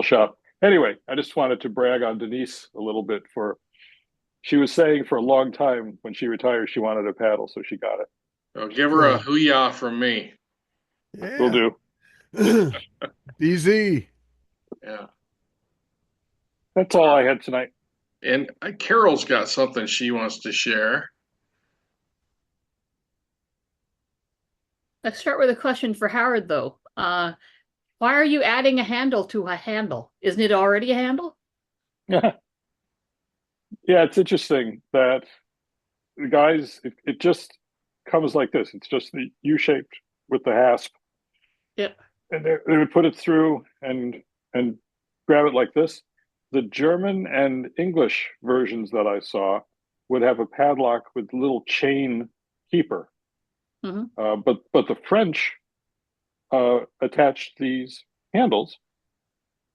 shop. Anyway, I just wanted to brag on Denise a little bit she was saying for a long time when she retired she wanted a paddle, so she got it. So give her a hoo-yah from me. Yeah. Will do. BZ. Yeah. That's all I had tonight. And Carol's got something she wants to share. Let's start with a question for Howard, though. Why are you adding a handle to a handle? Isn't it already a handle? Yeah, it's interesting that the guys, it just comes like this. It's just the U-shaped with the hasp. Yeah. And they would put it through and grab it like this. The German and English versions that I saw would have a padlock with little chain keeper. Mm-hmm. But the French attached these handles,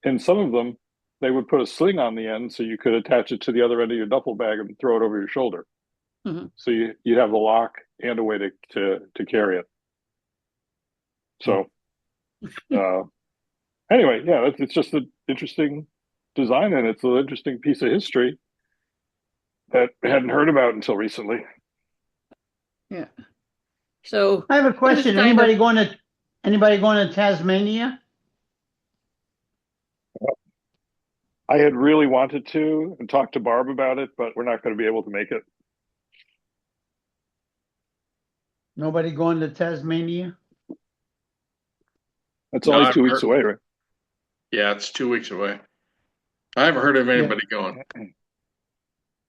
and some of them they would put a sling on the end so you could attach it to the other end of your duffel bag and throw it over your shoulder. Mm-hmm. So you'd have the lock and a way to carry it. So anyway, yeah, it's just an interesting design, and it's an interesting piece of history that I hadn't heard about until recently. Yeah. So I have a question. Anybody going to Tasmania? I had really wanted to and talked to Barb about it, but we're not going to be able to make it. Nobody going to Tasmania? That's No, only I've 2 weeks heard- away, right? Yeah, it's 2 weeks away. I haven't heard of anybody going.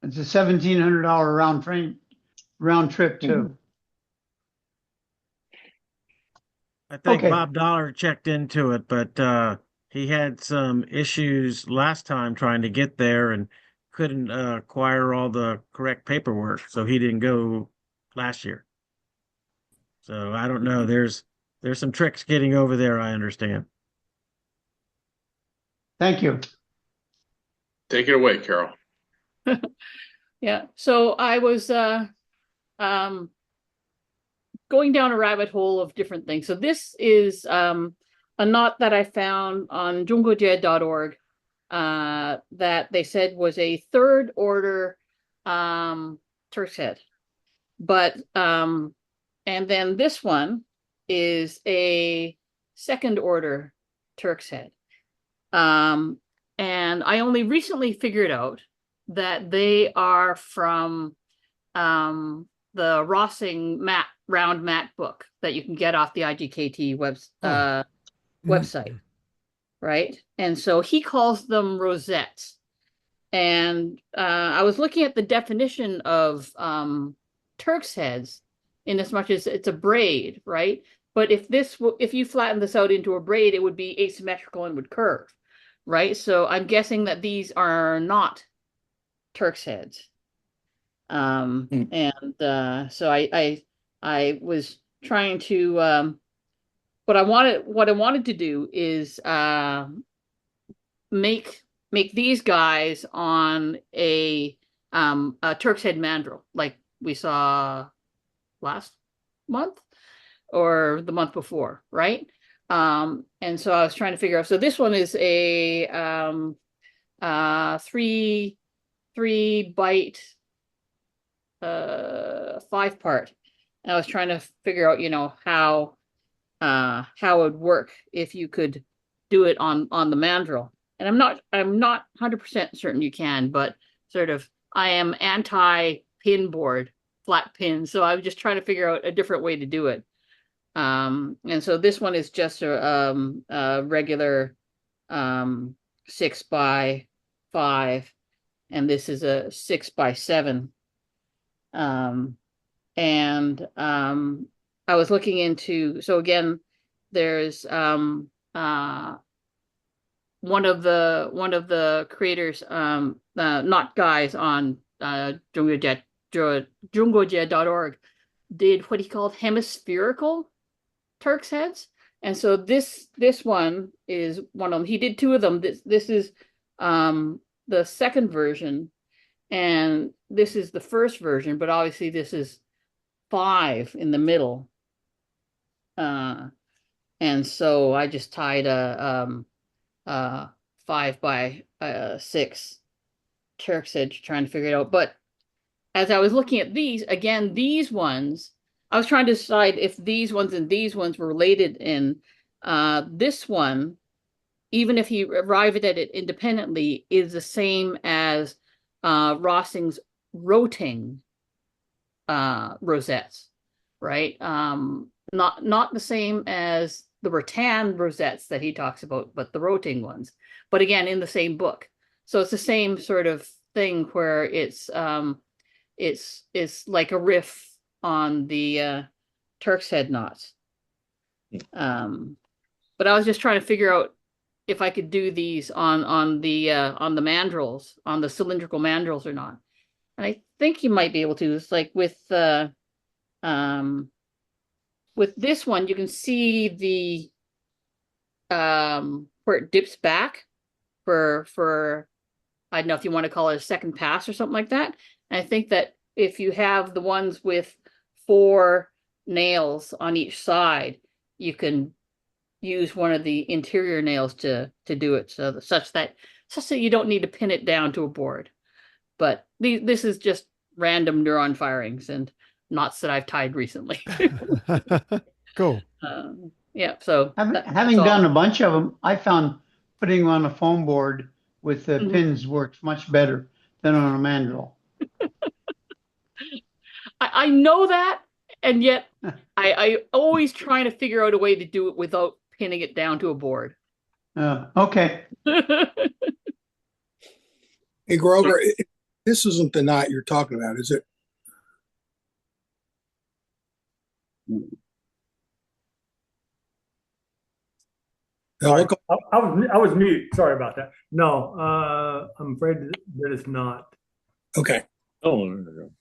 It's a $1,700 round trip too. I think Okay. Bob Dollar checked into it, but he had some issues last time trying to get there and couldn't acquire all the correct paperwork, so he didn't go last year. So I don't know. There's some tricks getting over there, I understand. Thank you. Take it away, Carol. yeah. So I was going down a rabbit hole of different things. So this is a knot that I found on jungojed.org that they said was a 3rd order Turk's head. But and then this one is a 2nd order Turk's head. And I only recently figured out that they are from the Rossing round mat book that you can get off the IGKT website, right? And so he calls them rosettes. And I was looking at the definition of Turk's heads in as much as it's a braid, right? But if you flatten this out into a braid, it would be asymmetrical and would curve. right? So I'm guessing that these are not Turk's heads. And so I was trying to what I wanted to do is make these guys on a Turk's head mandrel like we saw last month or the month before, right? And so I was trying to figure out. So this one is a three byte 5-part. And I was trying to figure out, how it would work if you could do it on the mandrel. And I'm not 100% certain you can, but sort of I am anti pin board, flat pin. So I was just trying to figure out a different way to do it. And so this one is just a regular 6x5, and this is a 6x7. And I was looking into, so again, there's one of the creators, not guys on jungojed.org, did what he called hemispherical Turk's heads. And so this one is one of them. He did 2 of them. This is the second version, and this is the first version, but obviously this is 5 in the middle. And so I just tied a 5x6 Turk's head trying to figure it out. But as I was looking at these, again, these ones, I was trying to decide if these ones and these ones were related. In this one, even if you arrive at it independently, is the same as Rossing's rotating rosettes, right? Not the same as the rattan rosettes that he talks about, but the rotating ones. But again, in the same book, so it's the same sort of thing where it's like a riff on the Turk's head knots. But I was just trying to figure out if I could do these on the mandrels, on the cylindrical mandrels or not. And I think you might be able to. It's like with this one, you can see the where it dips back for I don't know if you want to call it a second pass or something like that. And I think that if you have the ones with 4 nails on each side, you can use one of the interior nails to do it, such that you don't need to pin it down to a board. But this is just random neuron firings and knots that I've tied recently. Cool. Yeah. So having done a bunch of them, I found putting on a foam board with the pins works much better than on a mandrel. I know that, and yet I always trying to figure out a way to do it without pinning it down to a board. Okay. Hey, Grover, this isn't the knot you're talking about, is it? No, I was mute. Sorry about that. No, I'm afraid that it's not. Okay. Oh, there we go.